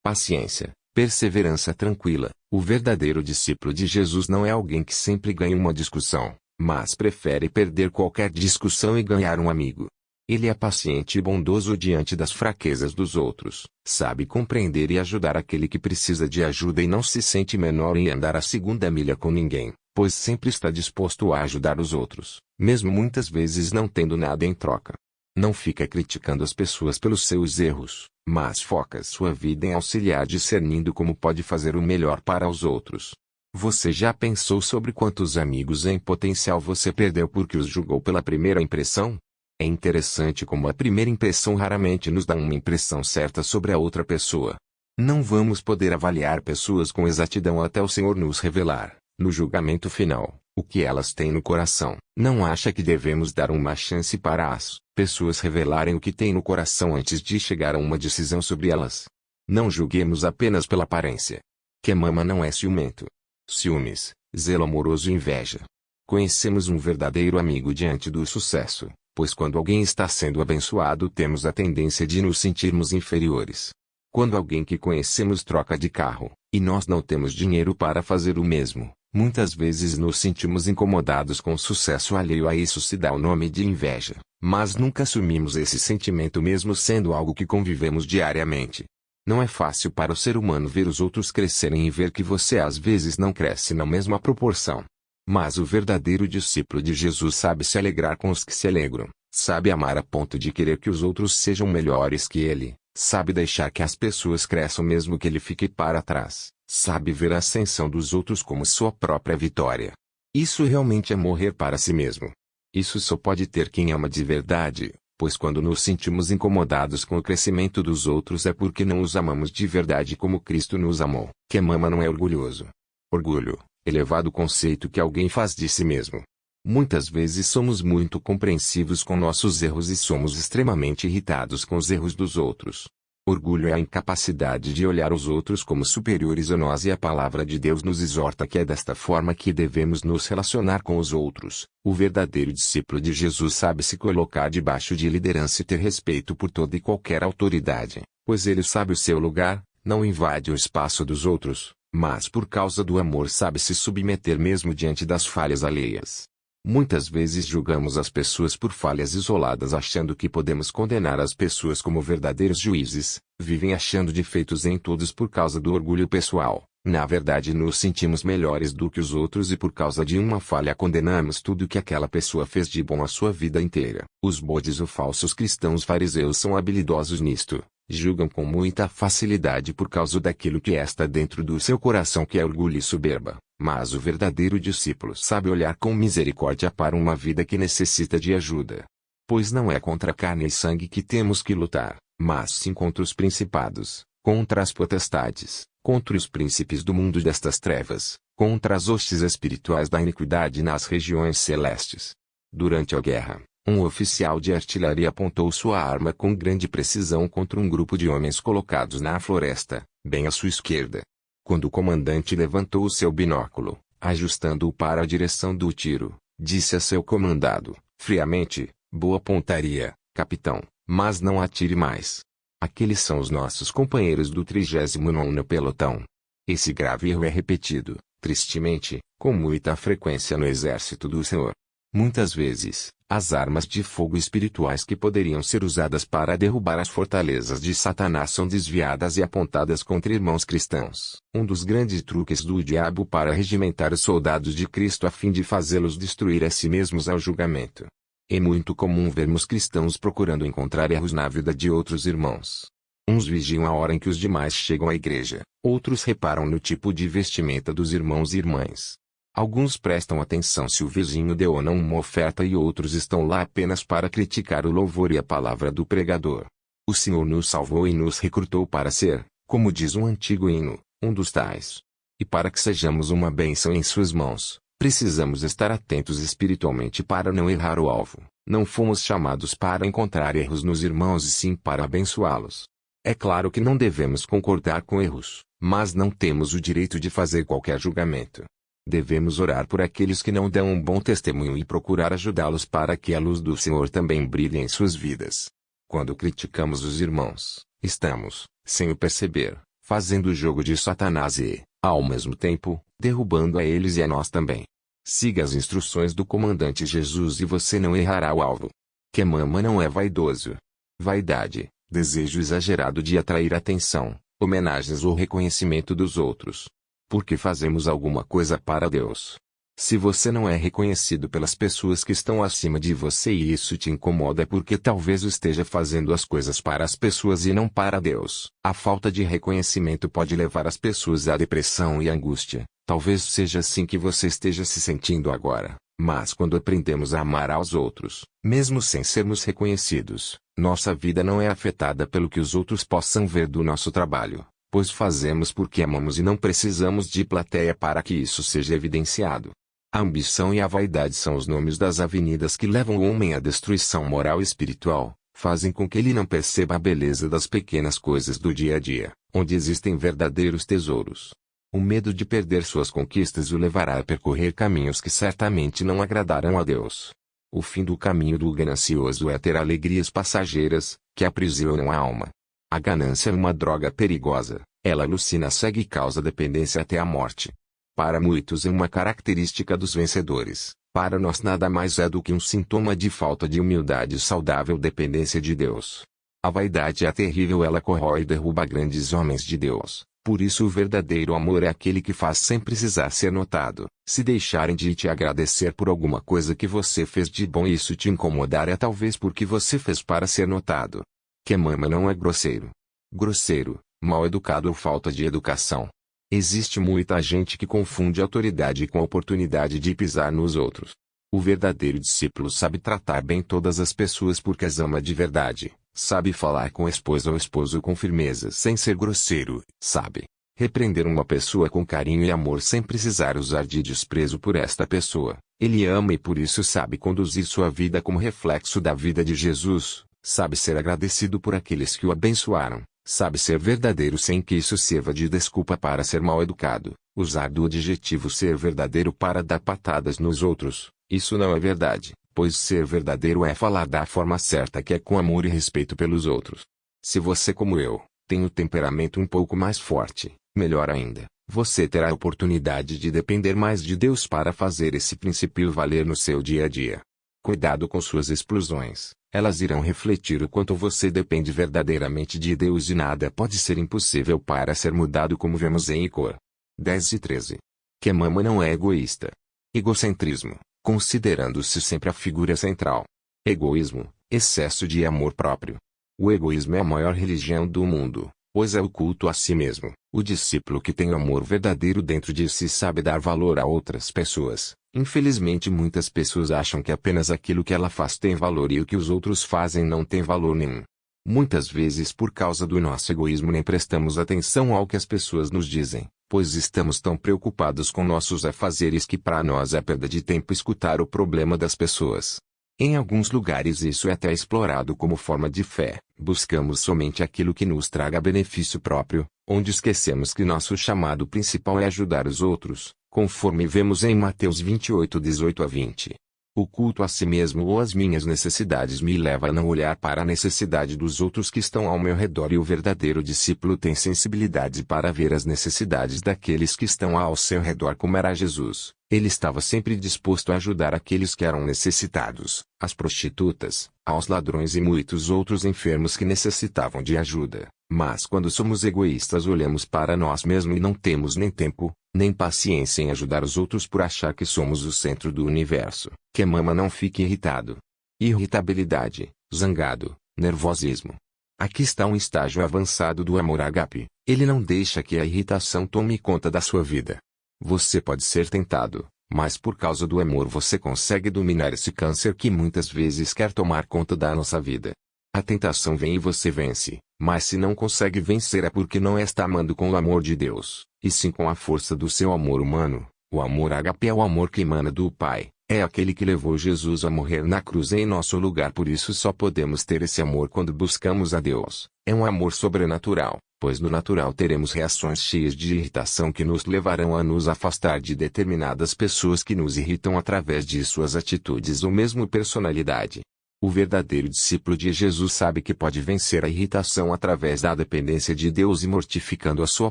Speaker 1: Paciência, perseverança tranquila. O verdadeiro discípulo de Jesus não é alguém que sempre ganha uma discussão, mas prefere perder qualquer discussão e ganhar um amigo. Ele é paciente e bondoso diante das fraquezas dos outros, sabe compreender e ajudar aquele que precisa de ajuda e não se sente menor em andar a segunda milha com ninguém, pois sempre está disposto a ajudar os outros, mesmo muitas vezes não tendo nada em troca. Não fica criticando as pessoas pelos seus erros, mas foca sua vida em auxiliar discernindo como pode fazer o melhor para os outros. Você já pensou sobre quantos amigos em potencial você perdeu porque os julgou pela primeira impressão? É interessante como a primeira impressão raramente nos dá uma impressão certa sobre a outra pessoa. Não vamos poder avaliar pessoas com exatidão até o Senhor nos revelar, no julgamento final, o que elas têm no coração. Não acha que devemos dar uma chance para as pessoas revelarem o que têm no coração antes de chegar a uma decisão sobre elas? Não julguemos apenas pela aparência. Que mama não é ciumento. Ciúmes, zelo amoroso e inveja. Conhecemos um verdadeiro amigo diante do sucesso, pois quando alguém está sendo abençoado temos a tendência de nos sentirmos inferiores. Quando alguém que conhecemos troca de carro, e nós não temos dinheiro para fazer o mesmo, muitas vezes nos sentimos incomodados com o sucesso alheio. A isso se dá o nome de inveja, mas nunca assumimos esse sentimento mesmo sendo algo que convivemos diariamente. Não é fácil para o ser humano ver os outros crescerem e ver que você às vezes não cresce na mesma proporção. Mas o verdadeiro discípulo de Jesus sabe se alegrar com os que se alegram, sabe amar a ponto de querer que os outros sejam melhores que ele, sabe deixar que as pessoas cresçam mesmo que ele fique para trás, sabe ver a ascensão dos outros como sua própria vitória. Isso realmente é morrer para si mesmo. Isso só pode ter quem ama de verdade, pois quando nos sentimos incomodados com o crescimento dos outros é porque não os amamos de verdade como Cristo nos amou. Quem ama não é orgulhoso. Orgulho, elevado conceito que alguém faz de si mesmo. Muitas vezes somos muito compreensivos com nossos erros e somos extremamente irritados com os erros dos outros. Orgulho é a incapacidade de olhar os outros como superiores a nós, e a palavra de Deus nos exorta que é desta forma que devemos nos relacionar com os outros. O verdadeiro discípulo de Jesus sabe se colocar debaixo de liderança e ter respeito por toda e qualquer autoridade, pois ele sabe o seu lugar, não invade o espaço dos outros, mas por causa do amor sabe se submeter mesmo diante das falhas alheias. Muitas vezes julgamos as pessoas por falhas isoladas achando que podemos condenar as pessoas como verdadeiros juízes, vivem achando defeitos em todos por causa do orgulho pessoal. Na verdade nos sentimos melhores do que os outros e por causa de uma falha condenamos tudo que aquela pessoa fez de bom a sua vida inteira. Os bodes ou falsos cristãos fariseus são habilidosos nisto. Julgam com muita facilidade por causa daquilo que está dentro do seu coração, que é orgulho e soberba. Mas o verdadeiro discípulo sabe olhar com misericórdia para uma vida que necessita de ajuda. Pois não é contra carne e sangue que temos que lutar, mas sim contra os principados, contra as potestades, contra os príncipes do mundo destas trevas, contra as hostes espirituais da iniquidade nas regiões celestes. Durante a guerra, um oficial de artilharia apontou sua arma com grande precisão contra um grupo de homens colocados na floresta, bem à sua esquerda. Quando o comandante levantou o seu binóculo, Ajustando-o para a direção do tiro, disse a seu comandado, friamente: boa pontaria, capitão, mas não atire mais. Aqueles são os nossos companheiros do 39º pelotão. Esse grave erro é repetido, tristemente, com muita frequência no exército do Senhor. Muitas vezes, as armas de fogo espirituais que poderiam ser usadas para derrubar as fortalezas de Satanás são desviadas e apontadas contra irmãos cristãos. Um dos grandes truques do diabo para regimentar os soldados de Cristo a fim de fazê-los destruir a si mesmos é o julgamento. É muito comum vermos cristãos procurando encontrar erros na vida de outros irmãos. Uns vigiam a hora em que os demais chegam à igreja, outros reparam no tipo de vestimenta dos irmãos e irmãs. Alguns prestam atenção se o vizinho deu ou não uma oferta e outros estão lá apenas para criticar o louvor e a palavra do pregador. O Senhor nos salvou e nos recrutou para ser, como diz um antigo hino, um dos tais. E para que sejamos uma bênção em suas mãos, precisamos estar atentos espiritualmente para não errar o alvo. Não fomos chamados para encontrar erros nos irmãos e sim para abençoá-los. É claro que não devemos concordar com erros, mas não temos o direito de fazer qualquer julgamento. Devemos orar por aqueles que não dão um bom testemunho e procurar ajudá-los para que a luz do Senhor também brilhe em suas vidas. Quando criticamos os irmãos, estamos, sem o perceber, fazendo o jogo de Satanás e, ao mesmo tempo, derrubando a eles e a nós também. Siga as instruções do comandante Jesus e você não errará o alvo. Quemama não é vaidoso. Vaidade, desejo exagerado de atrair atenção, homenagens ou reconhecimento dos outros. Porque fazemos alguma coisa para Deus. Se você não é reconhecido pelas pessoas que estão acima de você e isso te incomoda é porque talvez esteja fazendo as coisas para as pessoas e não para Deus. A falta de reconhecimento pode levar as pessoas à depressão e angústia. Talvez seja assim que você esteja se sentindo agora. Mas quando aprendemos a amar aos outros, mesmo sem sermos reconhecidos, nossa vida não é afetada pelo que os outros possam ver do nosso trabalho. Pois fazemos porque amamos e não precisamos de plateia para que isso seja evidenciado. A ambição e a vaidade são os nomes das avenidas que levam o homem à destruição moral e espiritual, fazem com que ele não perceba a beleza das pequenas coisas do dia a dia, onde existem verdadeiros tesouros. O medo de perder suas conquistas o levará a percorrer caminhos que certamente não agradarão a Deus. O fim do caminho do ganancioso é ter alegrias passageiras, que aprisionam a alma. A ganância é uma droga perigosa, ela alucina, cega e causa dependência até a morte. Para muitos é uma característica dos vencedores, para nós nada mais é do que um sintoma de falta de humildade e saudável dependência de Deus. A vaidade é terrível, ela corrói e derruba grandes homens de Deus, por isso o verdadeiro amor é aquele que faz sem precisar ser notado. Se deixarem de te agradecer por alguma coisa que você fez de bom e isso te incomodar é talvez porque você fez para ser notado. Quemama não é grosseiro. Grosseiro, mal educado ou falta de educação. Existe muita gente que confunde autoridade com a oportunidade de pisar nos outros. O verdadeiro discípulo sabe tratar bem todas as pessoas porque as ama de verdade, sabe falar com a esposa ou esposo com firmeza sem ser grosseiro, sabe repreender uma pessoa com carinho e amor sem precisar usar de desprezo por esta pessoa. Ele ama e por isso sabe conduzir sua vida como reflexo da vida de Jesus. Sabe ser agradecido por aqueles que o abençoaram, sabe ser verdadeiro sem que isso sirva de desculpa para ser mal educado, usar do adjetivo ser verdadeiro para dar patadas nos outros, isso não é verdade, pois ser verdadeiro é falar da forma certa que é com amor e respeito pelos outros. Se você como eu, tem o temperamento um pouco mais forte, melhor ainda, você terá a oportunidade de depender mais de Deus para fazer esse princípio valer no seu dia a dia. Cuidado com suas explosões. Elas irão refletir o quanto você depende verdadeiramente de Deus e nada pode ser impossível para ser mudado como vemos em Icor 10 e 13. Quemama não é egoísta. Egocentrismo, considerando-se sempre a figura central. Egoísmo, excesso de amor próprio. O egoísmo é a maior religião do mundo, pois é o culto a si mesmo. O discípulo que tem o amor verdadeiro dentro de si sabe dar valor a outras pessoas. Infelizmente muitas pessoas acham que apenas aquilo que ela faz tem valor e o que os outros fazem não tem valor nenhum. Muitas vezes por causa do nosso egoísmo nem prestamos atenção ao que as pessoas nos dizem, pois estamos tão preocupados com nossos afazeres que para nós é perda de tempo escutar o problema das pessoas. Em alguns lugares isso é até explorado como forma de fé. Buscamos somente aquilo que nos traga benefício próprio, onde esquecemos que nosso chamado principal é ajudar os outros. conforme vemos em Mateus 28, 18 a 20. O culto a si mesmo ou às minhas necessidades me leva a não olhar para a necessidade dos outros que estão ao meu redor, e o verdadeiro discípulo tem sensibilidade para ver as necessidades daqueles que estão ao seu redor, como era Jesus. Ele estava sempre disposto a ajudar aqueles que eram necessitados, as prostitutas, aos ladrões e muitos outros enfermos que necessitavam de ajuda. Mas quando somos egoístas, olhamos para nós mesmos e não temos nem tempo, nem paciência em ajudar os outros por achar que somos o centro do universo. Que mama não fique irritado. Irritabilidade, zangado, nervosismo. Aqui está um estágio avançado do amor ágape. Ele não deixa que a irritação tome conta da sua vida. Você pode ser tentado, mas por causa do amor você consegue dominar esse câncer que muitas vezes quer tomar conta da nossa vida. A tentação vem e você vence, mas se não consegue vencer é porque não está amando com o amor de Deus, e sim com a força do seu amor humano. O amor ágape é o amor que emana do Pai, é aquele que levou Jesus a morrer na cruz em nosso lugar. Por isso só podemos ter esse amor quando buscamos a Deus. É um amor sobrenatural, pois no natural teremos reações cheias de irritação que nos levarão a nos afastar de determinadas pessoas que nos irritam através de suas atitudes ou mesmo personalidade. O verdadeiro discípulo de Jesus sabe que pode vencer a irritação através da dependência de Deus e mortificando a sua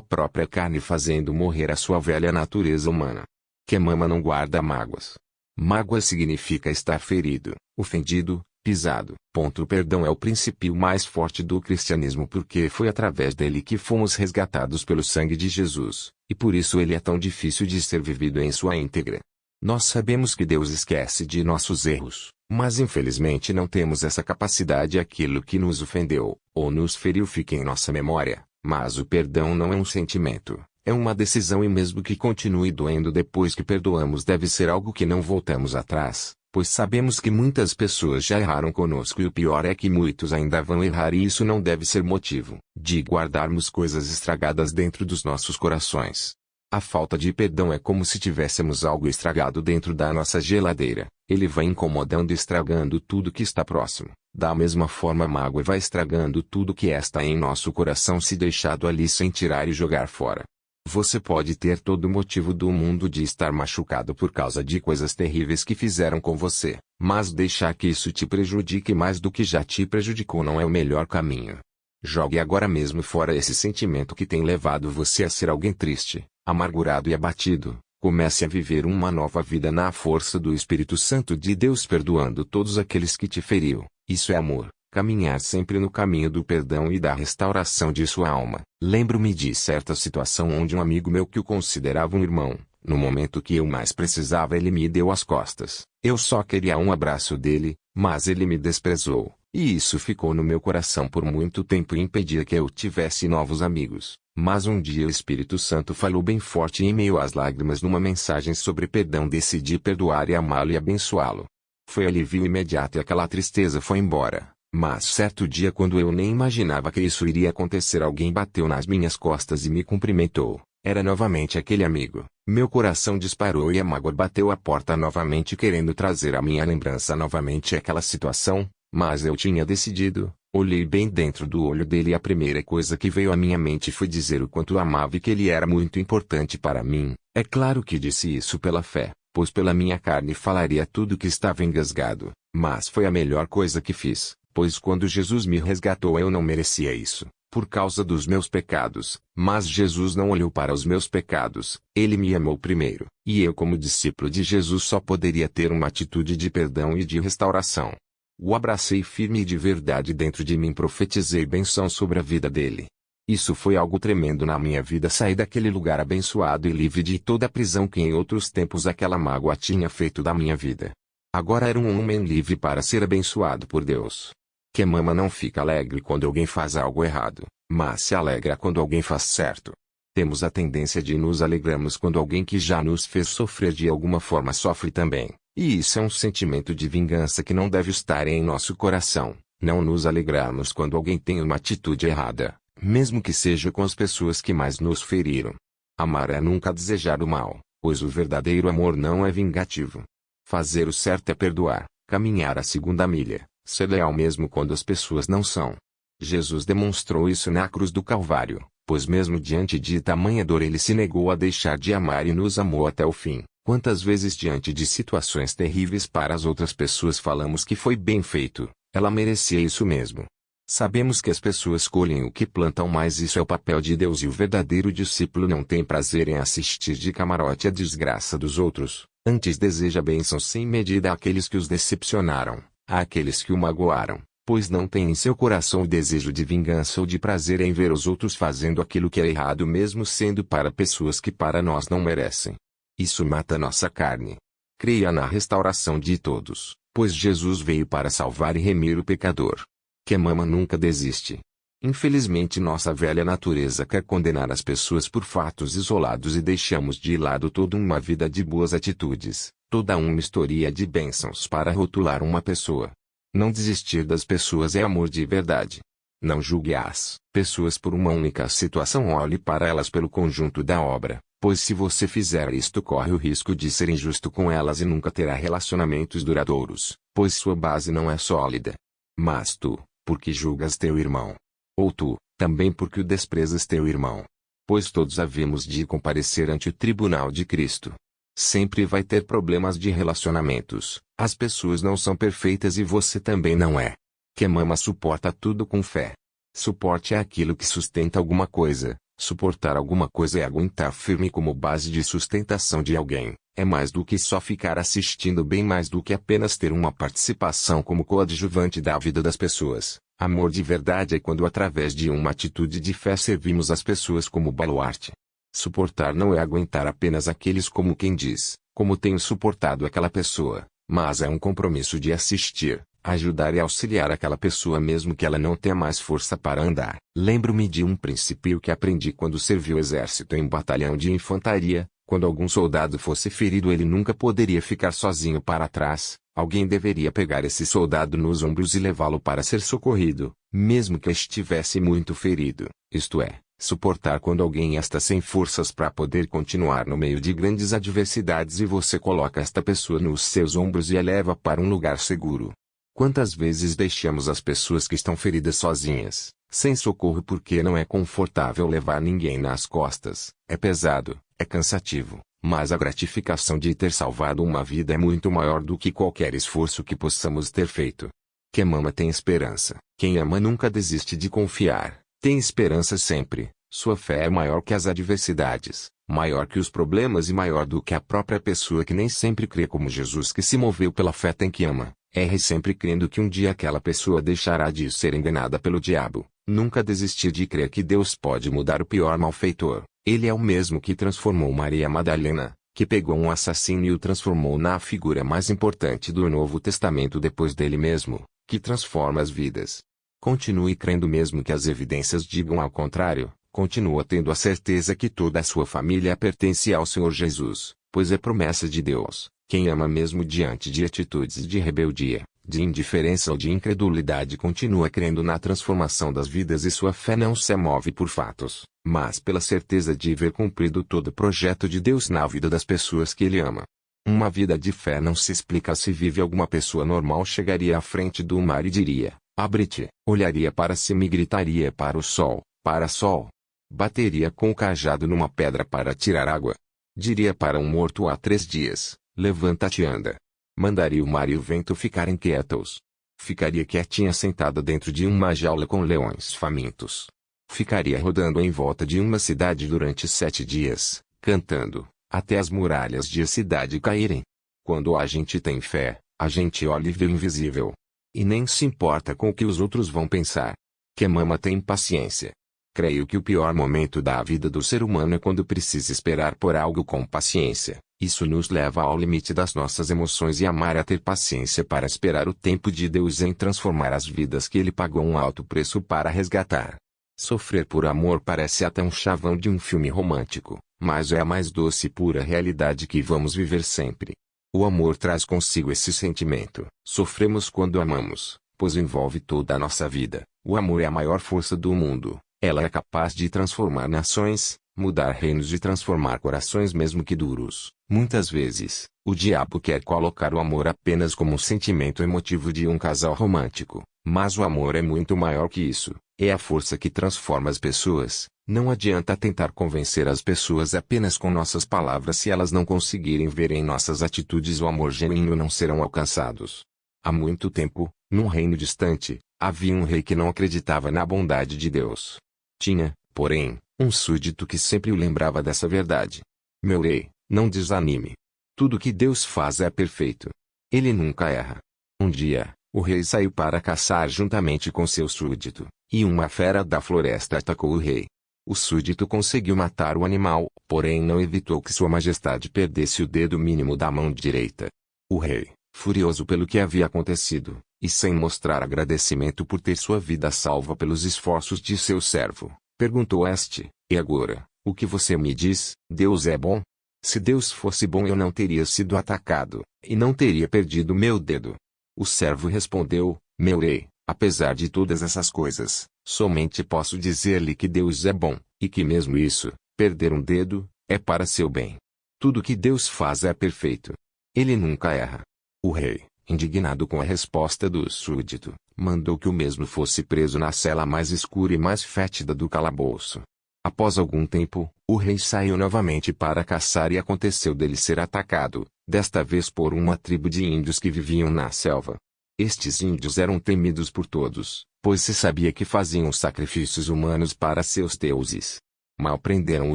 Speaker 1: própria carne, fazendo morrer a sua velha natureza humana. Que mama não guarda mágoas. Mágoa significa estar ferido, ofendido, pisado. O perdão é o princípio mais forte do cristianismo, porque foi através dele que fomos resgatados pelo sangue de Jesus, e por isso ele é tão difícil de ser vivido em sua íntegra. Nós sabemos que Deus esquece de nossos erros, mas infelizmente não temos essa capacidade. Aquilo que nos ofendeu, ou nos feriu, fica em nossa memória, mas o perdão não é um sentimento, é uma decisão, e mesmo que continue doendo depois que perdoamos, deve ser algo que não voltamos atrás, pois sabemos que muitas pessoas já erraram conosco e o pior é que muitos ainda vão errar, e isso não deve ser motivo de guardarmos coisas estragadas dentro dos nossos corações. A falta de perdão é como se tivéssemos algo estragado dentro da nossa geladeira. Ele vai incomodando e estragando tudo que está próximo. Da mesma forma, a mágoa vai estragando tudo que está em nosso coração se deixado ali sem tirar e jogar fora. Você pode ter todo o motivo do mundo de estar machucado por causa de coisas terríveis que fizeram com você, mas deixar que isso te prejudique mais do que já te prejudicou não é o melhor caminho. Jogue agora mesmo fora esse sentimento que tem levado você a ser alguém triste, amargurado e abatido. Comece a viver uma nova vida na força do Espírito Santo de Deus, perdoando todos aqueles que te feriu. Isso é amor. Caminhar sempre no caminho do perdão e da restauração de sua alma. Lembro-me de certa situação onde um amigo meu, que o considerava um irmão, no momento que eu mais precisava, ele me deu as costas. Eu só queria um abraço dele, mas ele me desprezou, e isso ficou no meu coração por muito tempo e impedia que eu tivesse novos amigos. Mas um dia o Espírito Santo falou bem forte, e em meio às lágrimas, numa mensagem sobre perdão, decidi perdoar e amá-lo e abençoá-lo. Foi alívio imediato e aquela tristeza foi embora. Mas certo dia, quando eu nem imaginava que isso iria acontecer, alguém bateu nas minhas costas e me cumprimentou. Era novamente aquele amigo. Meu coração disparou e a mágoa bateu a porta novamente, querendo trazer à minha lembrança novamente aquela situação, mas eu tinha decidido. Olhei bem dentro do olho dele e a primeira coisa que veio à minha mente foi dizer o quanto amava e que ele era muito importante para mim. É claro que disse isso pela fé, pois pela minha carne falaria tudo que estava engasgado, mas foi a melhor coisa que fiz, pois quando Jesus me resgatou eu não merecia isso, por causa dos meus pecados, mas Jesus não olhou para os meus pecados, ele me amou primeiro, e eu, como discípulo de Jesus, só poderia ter uma atitude de perdão e de restauração. O abracei firme e de verdade dentro de mim profetizei bênção sobre a vida dele. Isso foi algo tremendo na minha vida. Saí daquele lugar abençoado e livre de toda a prisão que em outros tempos aquela mágoa tinha feito da minha vida. Agora era um homem livre para ser abençoado por Deus. Que mama não fica alegre quando alguém faz algo errado, mas se alegra quando alguém faz certo. Temos a tendência de nos alegrarmos quando alguém que já nos fez sofrer de alguma forma sofre também. E isso é um sentimento de vingança que não deve estar em nosso coração. Não nos alegrarmos quando alguém tem uma atitude errada, mesmo que seja com as pessoas que mais nos feriram. Amar é nunca desejar o mal, pois o verdadeiro amor não é vingativo. Fazer o certo é perdoar, caminhar a segunda milha, ser leal mesmo quando as pessoas não são. Jesus demonstrou isso na cruz do Calvário, Pois mesmo diante de tamanha dor ele se negou a deixar de amar e nos amou até o fim. Quantas vezes diante de situações terríveis para as outras pessoas falamos que foi bem feito, ela merecia isso mesmo. Sabemos que as pessoas colhem o que plantam, mas isso é o papel de Deus, e o verdadeiro discípulo não tem prazer em assistir de camarote a desgraça dos outros, antes deseja bênçãos sem medida àqueles que os decepcionaram, àqueles que o magoaram, pois não tem em seu coração o desejo de vingança ou de prazer em ver os outros fazendo aquilo que é errado, mesmo sendo para pessoas que para nós não merecem. Isso mata nossa carne. Creia na restauração de todos, pois Jesus veio para salvar e remir o pecador. Quem ama nunca desiste. Infelizmente nossa velha natureza quer condenar as pessoas por fatos isolados e deixamos de lado toda uma vida de boas atitudes, toda uma história de bênçãos para rotular uma pessoa. Não desistir das pessoas é amor de verdade. Não julgue as pessoas por uma única situação, olhe para elas pelo conjunto da obra, pois se você fizer isto corre o risco de ser injusto com elas e nunca terá relacionamentos duradouros, pois sua base não é sólida. Mas tu, porque julgas teu irmão? Ou tu, também porque o desprezas teu irmão? Pois todos havemos de comparecer ante o tribunal de Cristo. Sempre vai ter problemas de relacionamentos, as pessoas não são perfeitas e você também não é. Quem ama suporta tudo com fé. Suporte é aquilo que sustenta alguma coisa. Suportar alguma coisa é aguentar firme como base de sustentação de alguém. É mais do que só ficar assistindo, bem mais do que apenas ter uma participação como coadjuvante da vida das pessoas. Amor de verdade é quando através de uma atitude de fé servimos as pessoas como baluarte. Suportar não é aguentar apenas aqueles como quem diz, como tenho suportado aquela pessoa, mas é um compromisso de assistir, ajudar e auxiliar aquela pessoa mesmo que ela não tenha mais força para andar. Lembro-me de um princípio que aprendi quando servi o exército em batalhão de infantaria. Quando algum soldado fosse ferido, ele nunca poderia ficar sozinho para trás. Alguém deveria pegar esse soldado nos ombros e levá-lo para ser socorrido, mesmo que estivesse muito ferido. Isto é, suportar quando alguém está sem forças para poder continuar no meio de grandes adversidades e você coloca esta pessoa nos seus ombros e a leva para um lugar seguro. Quantas vezes deixamos as pessoas que estão feridas sozinhas, sem socorro, porque não é confortável levar ninguém nas costas, é pesado, é cansativo, mas a gratificação de ter salvado uma vida é muito maior do que qualquer esforço que possamos ter feito. Quem ama tem esperança. Quem ama nunca desiste de confiar, tem esperança sempre. Sua fé é maior que as adversidades, maior que os problemas e maior do que a própria pessoa que nem sempre crê como Jesus, que se moveu pela fé. Tem que ama, erre sempre crendo que um dia aquela pessoa deixará de ser enganada pelo diabo. Nunca desistir de crer que Deus pode mudar o pior malfeitor. Ele é o mesmo que transformou Maria Madalena, que pegou um assassino e o transformou na figura mais importante do Novo Testamento depois dele mesmo, que transforma as vidas. Continue crendo mesmo que as evidências digam ao contrário. Continua tendo a certeza que toda a sua família pertence ao Senhor Jesus, pois é promessa de Deus. Quem ama mesmo diante de atitudes de rebeldia, de indiferença ou de incredulidade continua crendo na transformação das vidas, e sua fé não se move por fatos, mas pela certeza de ver cumprido todo o projeto de Deus na vida das pessoas que ele ama. Uma vida de fé não se explica. Se vive alguma pessoa normal chegaria à frente do mar e diria, abre-te, olharia para cima e gritaria para o sol, para sol. Bateria com o cajado numa pedra para tirar água. Diria para um morto há 3 dias, levanta-te e anda. Mandaria o mar e o vento ficarem quietos. Ficaria quietinha sentada dentro de uma jaula com leões famintos. Ficaria rodando em volta de uma cidade durante 7 dias, cantando, até as muralhas de a cidade caírem. Quando a gente tem fé, a gente olha e vê o invisível. E nem se importa com o que os outros vão pensar. Quem ama tem paciência. Creio que o pior momento da vida do ser humano é quando precisa esperar por algo com paciência. Isso nos leva ao limite das nossas emoções, e amar é ter paciência para esperar o tempo de Deus em transformar as vidas que Ele pagou um alto preço para resgatar. Sofrer por amor parece até um chavão de um filme romântico, mas é a mais doce e pura realidade que vamos viver sempre. O amor traz consigo esse sentimento. Sofremos quando amamos, pois envolve toda a nossa vida. O amor é a maior força do mundo. Ela é capaz de transformar nações, mudar reinos e transformar corações mesmo que duros. Muitas vezes, o diabo quer colocar o amor apenas como um sentimento emotivo de um casal romântico, mas o amor é muito maior que isso. É a força que transforma as pessoas, Não adianta tentar convencer as pessoas apenas com nossas palavras se elas não conseguirem ver em nossas atitudes o amor genuíno não serão alcançados. Há muito tempo, num reino distante, havia um rei que não acreditava na bondade de Deus. Tinha, porém, um súdito que sempre o lembrava dessa verdade. Meu rei, não desanime. Tudo que Deus faz é perfeito. Ele nunca erra. Um dia, o rei saiu para caçar juntamente com seu súdito, e uma fera da floresta atacou o rei. O súdito conseguiu matar o animal, porém não evitou que Sua Majestade perdesse o dedo mínimo da mão direita. O rei, furioso pelo que havia acontecido, e sem mostrar agradecimento por ter sua vida salva pelos esforços de seu servo, perguntou a este: E agora, o que você me diz? Deus é bom? Se Deus fosse bom eu não teria sido atacado, e não teria perdido meu dedo. O servo respondeu: Meu rei, apesar de todas essas coisas, somente posso dizer-lhe que Deus é bom, e que mesmo isso, perder um dedo, é para seu bem. Tudo que Deus faz é perfeito. Ele nunca erra. O rei, indignado com a resposta do súdito, mandou que o mesmo fosse preso na cela mais escura e mais fétida do calabouço. Após algum tempo, o rei saiu novamente para caçar e aconteceu dele ser atacado, desta vez por uma tribo de índios que viviam na selva. Estes índios eram temidos por todos, pois se sabia que faziam sacrifícios humanos para seus deuses. Mal prenderam o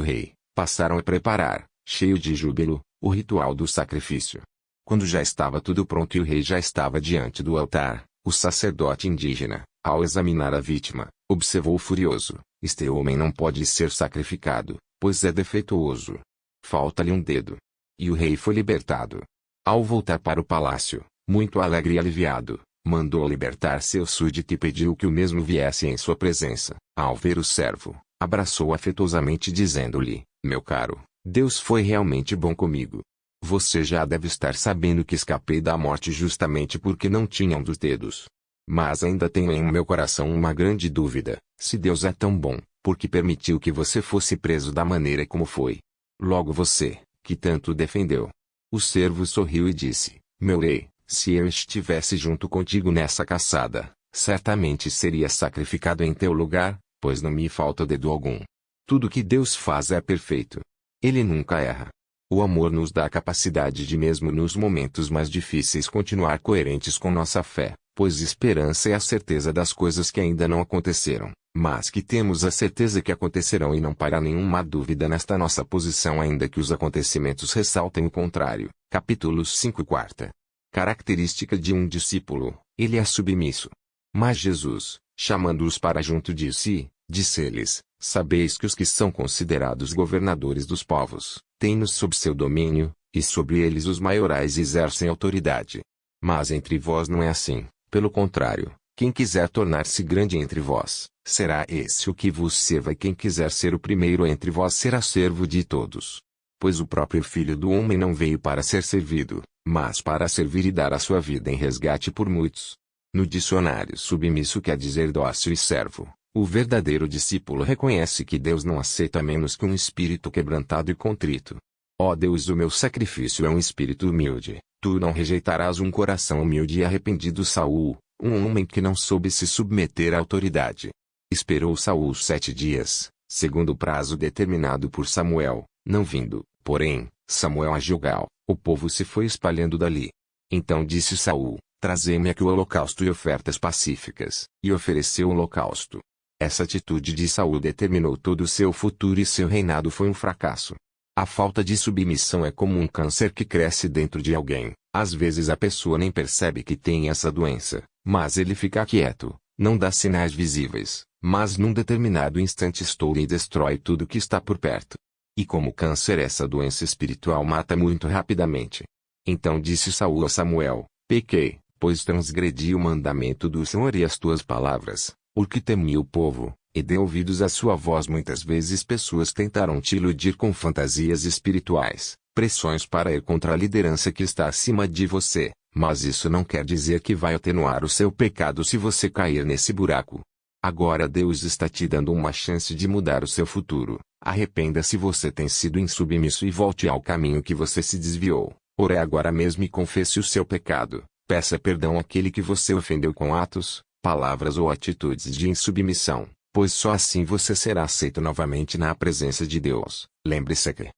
Speaker 1: rei, passaram a preparar, cheio de júbilo, o ritual do sacrifício. Quando já estava tudo pronto e o rei já estava diante do altar, o sacerdote indígena, ao examinar a vítima, observou furioso: Este homem não pode ser sacrificado, pois é defeituoso. Falta-lhe um dedo. E o rei foi libertado. Ao voltar para o palácio, muito alegre e aliviado, mandou libertar seu súdito e pediu que o mesmo viesse em sua presença. Ao ver o servo, abraçou afetuosamente dizendo-lhe: Meu caro, Deus foi realmente bom comigo. Você já deve estar sabendo que escapei da morte justamente porque não tinha um dos dedos. Mas ainda tenho em meu coração uma grande dúvida: se Deus é tão bom, por que permitiu que você fosse preso da maneira como foi? Logo você, que tanto o defendeu. O servo sorriu e disse: Meu rei, se eu estivesse junto contigo nessa caçada, certamente seria sacrificado em teu lugar, pois não me falta dedo algum. Tudo que Deus faz é perfeito. Ele nunca erra. O amor nos dá a capacidade de, mesmo nos momentos mais difíceis, continuar coerentes com nossa fé, pois esperança é a certeza das coisas que ainda não aconteceram, mas que temos a certeza que acontecerão, e não para nenhuma dúvida nesta nossa posição, ainda que os acontecimentos ressaltem o contrário. Capítulo 5 quarta. Característica de um discípulo: ele é submisso. Mas Jesus, chamando-os para junto de si, disse-lhes: Sabeis que os que são considerados governadores dos povos, têm-nos sob seu domínio, e sobre eles os maiorais exercem autoridade. Mas entre vós não é assim, pelo contrário, quem quiser tornar-se grande entre vós, será esse o que vos sirva, e quem quiser ser o primeiro entre vós será servo de todos. Pois o próprio Filho do Homem não veio para ser servido, mas para servir e dar a sua vida em resgate por muitos. No dicionário, submisso quer dizer dócil e servo. O verdadeiro discípulo reconhece que Deus não aceita menos que um espírito quebrantado e contrito. Ó Deus, o meu sacrifício é um espírito humilde. Tu não rejeitarás um coração humilde e arrependido. Saul, um homem que não soube se submeter à autoridade. Esperou Saul 7 dias, segundo o prazo determinado por Samuel, não vindo, porém, Samuel a Gilgal, o povo se foi espalhando dali. Então disse Saul: Trazei-me aqui o holocausto e ofertas pacíficas, e ofereceu o holocausto. Essa atitude de Saul determinou todo o seu futuro, e seu reinado foi um fracasso. A falta de submissão é como um câncer que cresce dentro de alguém. Às vezes a pessoa nem percebe que tem essa doença, mas ele fica quieto, não dá sinais visíveis, mas num determinado instante estoura e destrói tudo que está por perto. E como câncer, essa doença espiritual mata muito rapidamente. Então disse Saul a Samuel: Pequei, pois transgredi o mandamento do Senhor e as tuas palavras, porque temi o povo, e dei ouvidos à sua voz. Muitas vezes pessoas tentaram te iludir com fantasias espirituais, pressões para ir contra a liderança que está acima de você, mas isso não quer dizer que vai atenuar o seu pecado se você cair nesse buraco. Agora Deus está te dando uma chance de mudar o seu futuro. Arrependa-se, você tem sido insubmisso, e volte ao caminho que você se desviou. Ore agora mesmo e confesse o seu pecado. Peça perdão àquele que você ofendeu com atos, palavras ou atitudes de insubmissão. pois só assim você será aceito novamente na presença de Deus. Lembre-se que,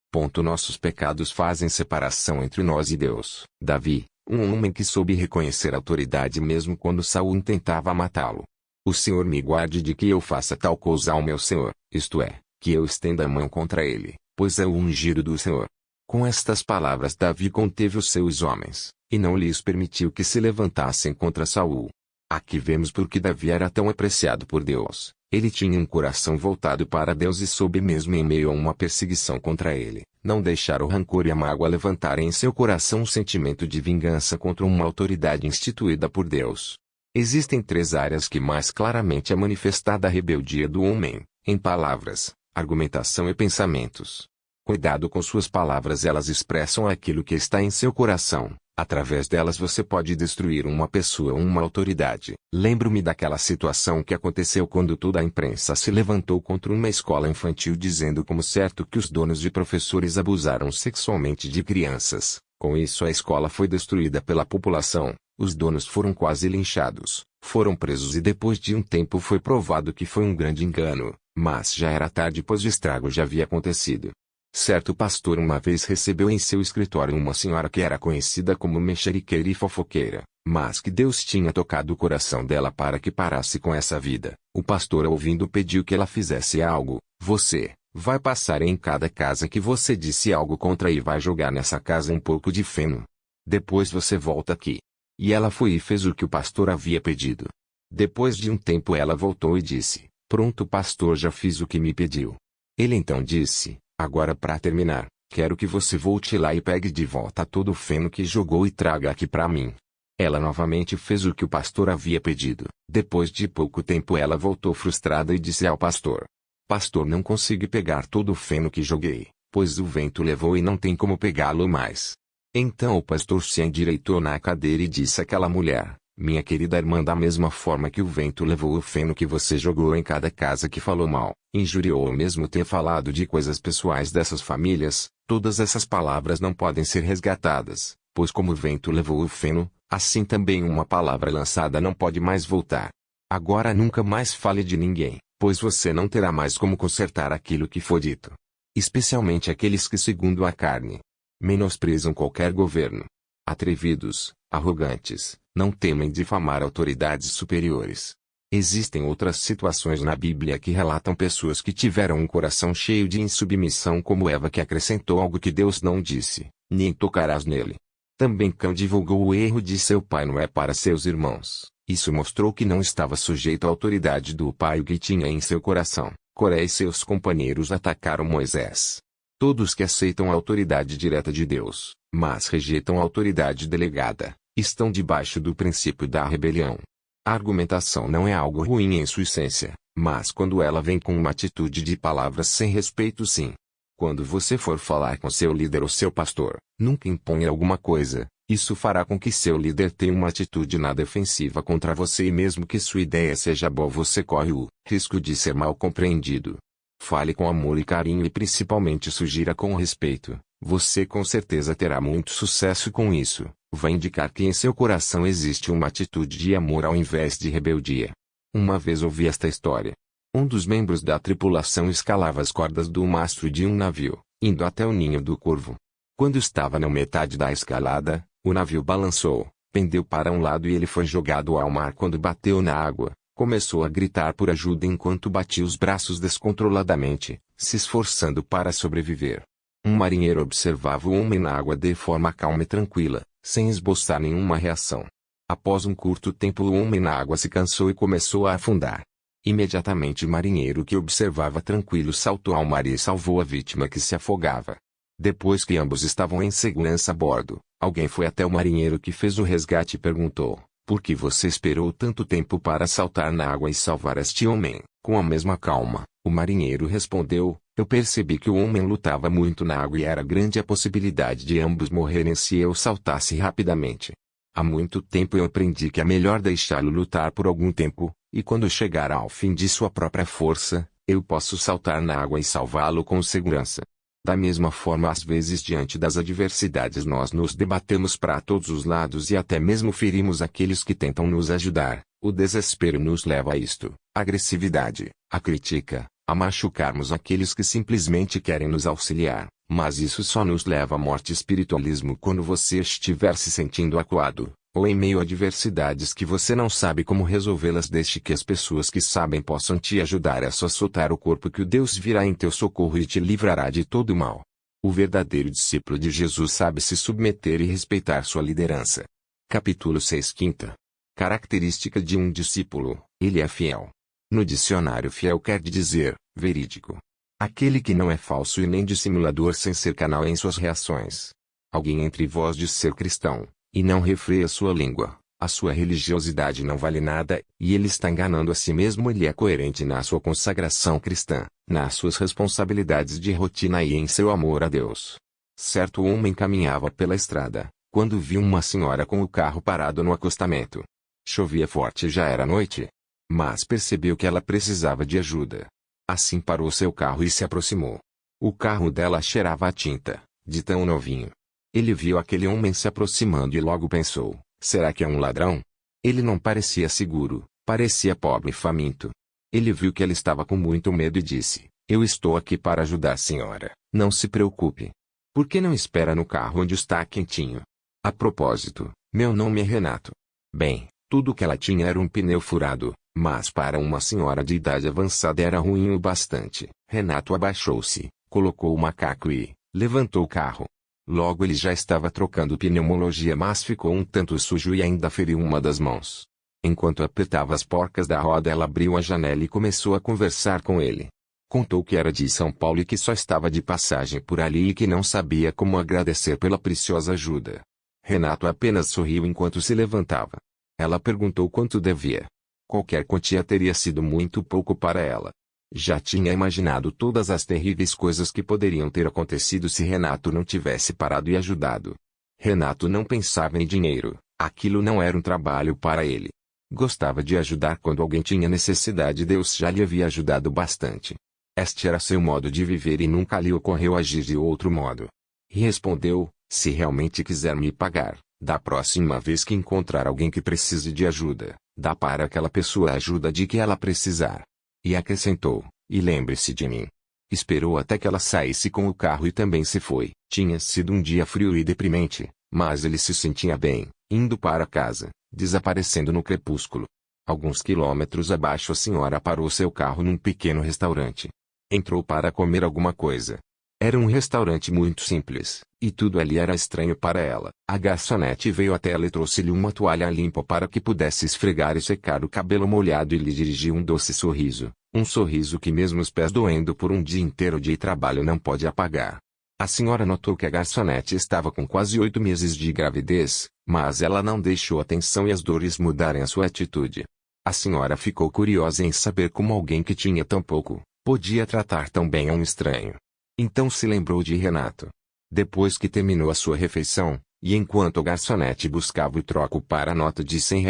Speaker 1: nossos pecados fazem separação entre nós e Deus. Davi, um homem que soube reconhecer a autoridade mesmo quando Saul tentava matá-lo. O Senhor me guarde de que eu faça tal coisa ao meu Senhor, isto é, que eu estenda a mão contra ele, pois é o ungido do Senhor. Com estas palavras Davi conteve os seus homens, e não lhes permitiu que se levantassem contra Saul. Aqui vemos por que Davi era tão apreciado por Deus. Ele tinha um coração voltado para Deus e soube mesmo em meio a uma perseguição contra ele, não deixar o rancor e a mágoa levantarem em seu coração um sentimento de vingança contra uma autoridade instituída por Deus. Existem 3 áreas que mais claramente é manifestada a rebeldia do homem, em palavras, argumentação e pensamentos. Cuidado com suas palavras, elas expressam aquilo que está em seu coração. Através delas você pode destruir uma pessoa ou uma autoridade. Lembro-me daquela situação que aconteceu quando toda a imprensa se levantou contra uma escola infantil dizendo como certo que os donos de professores abusaram sexualmente de crianças. Com isso a escola foi destruída pela população, os donos foram quase linchados, foram presos e depois de um tempo foi provado que foi um grande engano, mas já era tarde pois o estrago já havia acontecido. Certo pastor uma vez recebeu em seu escritório uma senhora que era conhecida como mexeriqueira e fofoqueira, mas que Deus tinha tocado o coração dela para que parasse com essa vida. O pastor ouvindo pediu que ela fizesse algo. Você vai passar em cada casa que você disse algo contra e vai jogar nessa casa um pouco de feno. Depois você volta aqui. E ela foi e fez o que o pastor havia pedido. Depois de um tempo ela voltou e disse, pronto pastor, já fiz o que me pediu. Ele então disse, agora para terminar, quero que você volte lá e pegue de volta todo o feno que jogou e traga aqui para mim. Ela novamente fez o que o pastor havia pedido. Depois de pouco tempo ela voltou frustrada e disse ao pastor, pastor, não consigo pegar todo o feno que joguei, pois o vento levou e não tem como pegá-lo mais. Então o pastor se endireitou na cadeira e disse àquela mulher, minha querida irmã, da mesma forma que o vento levou o feno que você jogou em cada casa que falou mal, injuriou ou mesmo ter falado de coisas pessoais dessas famílias, todas essas palavras não podem ser resgatadas, pois como o vento levou o feno, assim também uma palavra lançada não pode mais voltar. Agora nunca mais fale de ninguém, pois você não terá mais como consertar aquilo que for dito. Especialmente aqueles que segundo a carne menosprezam qualquer governo. Atrevidos, arrogantes, não temem difamar autoridades superiores. Existem outras situações na Bíblia que relatam pessoas que tiveram um coração cheio de insubmissão como Eva, que acrescentou algo que Deus não disse, nem tocarás nele. Também Cã divulgou o erro de seu pai Noé para seus irmãos. Isso mostrou que não estava sujeito à autoridade do pai que tinha em seu coração. Coré e seus companheiros atacaram Moisés. Todos que aceitam a autoridade direta de Deus, mas rejeitam a autoridade delegada, estão debaixo do princípio da rebelião. A argumentação não é algo ruim em sua essência, mas quando ela vem com uma atitude de palavras sem respeito, sim. Quando você for falar com seu líder ou seu pastor, nunca imponha alguma coisa. Isso fará com que seu líder tenha uma atitude na defensiva contra você e mesmo que sua ideia seja boa, você corre o risco de ser mal compreendido. Fale com amor e carinho e principalmente sugira com respeito. Você com certeza terá muito sucesso com isso. Vai indicar que em seu coração existe uma atitude de amor ao invés de rebeldia. Uma vez ouvi esta história. Um dos membros da tripulação escalava as cordas do mastro de um navio, indo até o ninho do corvo. Quando estava na metade da escalada, o navio balançou, pendeu para um lado e ele foi jogado ao mar. Quando bateu na água, começou a gritar por ajuda enquanto batia os braços descontroladamente, se esforçando para sobreviver. Um marinheiro observava o homem na água de forma calma e tranquila, sem esboçar nenhuma reação. Após um curto tempo o homem na água se cansou e começou a afundar. Imediatamente o marinheiro que observava tranquilo saltou ao mar e salvou a vítima que se afogava. Depois que ambos estavam em segurança a bordo, alguém foi até o marinheiro que fez o resgate e perguntou, por que você esperou tanto tempo para saltar na água e salvar este homem? Com a mesma calma, o marinheiro respondeu, eu percebi que o homem lutava muito na água e era grande a possibilidade de ambos morrerem se eu saltasse rapidamente. Há muito tempo eu aprendi que é melhor deixá-lo lutar por algum tempo, e quando chegar ao fim de sua própria força, eu posso saltar na água e salvá-lo com segurança. Da mesma forma, às vezes diante das adversidades nós nos debatemos para todos os lados e até mesmo ferimos aqueles que tentam nos ajudar. O desespero nos leva a isto, a agressividade, a crítica, a machucarmos aqueles que simplesmente querem nos auxiliar, mas isso só nos leva à morte. Espiritualismo. Quando você estiver se sentindo acuado, ou em meio a adversidades que você não sabe como resolvê-las, deixe que as pessoas que sabem possam te ajudar. É só soltar o corpo que o Deus virá em teu socorro e te livrará de todo o mal. O verdadeiro discípulo de Jesus sabe se submeter e respeitar sua liderança. Capítulo 6. Quinta característica de um discípulo: ele é fiel. No dicionário, fiel quer dizer verídico. Aquele que não é falso e nem dissimulador, sem ser canal em suas reações. Alguém entre vós diz ser cristão, e não refreia sua língua, a sua religiosidade não vale nada, e ele está enganando a si mesmo. Ele é coerente na sua consagração cristã, nas suas responsabilidades de rotina e em seu amor a Deus. Certo homem caminhava pela estrada, quando viu uma senhora com o carro parado no acostamento. Chovia forte e já era noite. Mas percebeu que ela precisava de ajuda. Assim parou seu carro e se aproximou. O carro dela cheirava a tinta, de tão novinho. Ele viu aquele homem se aproximando e logo pensou: será que é um ladrão? Ele não parecia seguro, parecia pobre e faminto. Ele viu que ela estava com muito medo e disse: eu estou aqui para ajudar a senhora, não se preocupe. Por que não espera no carro onde está quentinho? A propósito, meu nome é Renato. Bem, tudo que ela tinha era um pneu furado, mas para uma senhora de idade avançada era ruim o bastante. Renato abaixou-se, colocou o macaco e levantou o carro. Logo ele já estava trocando pneumologia, mas ficou um tanto sujo e ainda feriu uma das mãos. Enquanto apertava as porcas da roda, ela abriu a janela e começou a conversar com ele. Contou que era de São Paulo e que só estava de passagem por ali e que não sabia como agradecer pela preciosa ajuda. Renato apenas sorriu enquanto se levantava. Ela perguntou quanto devia. Qualquer quantia teria sido muito pouco para ela. Já tinha imaginado todas as terríveis coisas que poderiam ter acontecido se Renato não tivesse parado e ajudado. Renato não pensava em dinheiro, aquilo não era um trabalho para ele. Gostava de ajudar quando alguém tinha necessidade. Deus já lhe havia ajudado bastante. Este era seu modo de viver e nunca lhe ocorreu agir de outro modo. E respondeu: se realmente quiser me pagar, da próxima vez que encontrar alguém que precise de ajuda, dá para aquela pessoa a ajuda de que ela precisar. E acrescentou: e lembre-se de mim. Esperou até que ela saísse com o carro e também se foi. Tinha sido um dia frio e deprimente, mas ele se sentia bem, indo para casa, desaparecendo no crepúsculo. Alguns quilômetros abaixo, a senhora parou seu carro num pequeno restaurante. Entrou para comer alguma coisa. Era um restaurante muito simples, e tudo ali era estranho para ela. A garçonete veio até ela e trouxe-lhe uma toalha limpa para que pudesse esfregar e secar o cabelo molhado e lhe dirigiu um doce sorriso. Um sorriso que mesmo os pés doendo por um dia inteiro de trabalho não pode apagar. A senhora notou que a garçonete estava com quase 8 meses de gravidez, mas ela não deixou a tensão e as dores mudarem a sua atitude. A senhora ficou curiosa em saber como alguém que tinha tão pouco, podia tratar tão bem a um estranho. Então se lembrou de Renato. Depois que terminou a sua refeição, e enquanto a garçonete buscava o troco para a nota de R$ 100,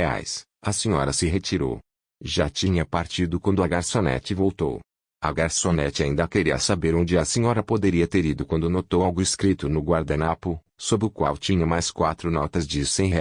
Speaker 1: a senhora se retirou. Já tinha partido quando a garçonete voltou. A garçonete ainda queria saber onde a senhora poderia ter ido quando notou algo escrito no guardanapo, sob o qual tinha mais 4 notas de R$ 100.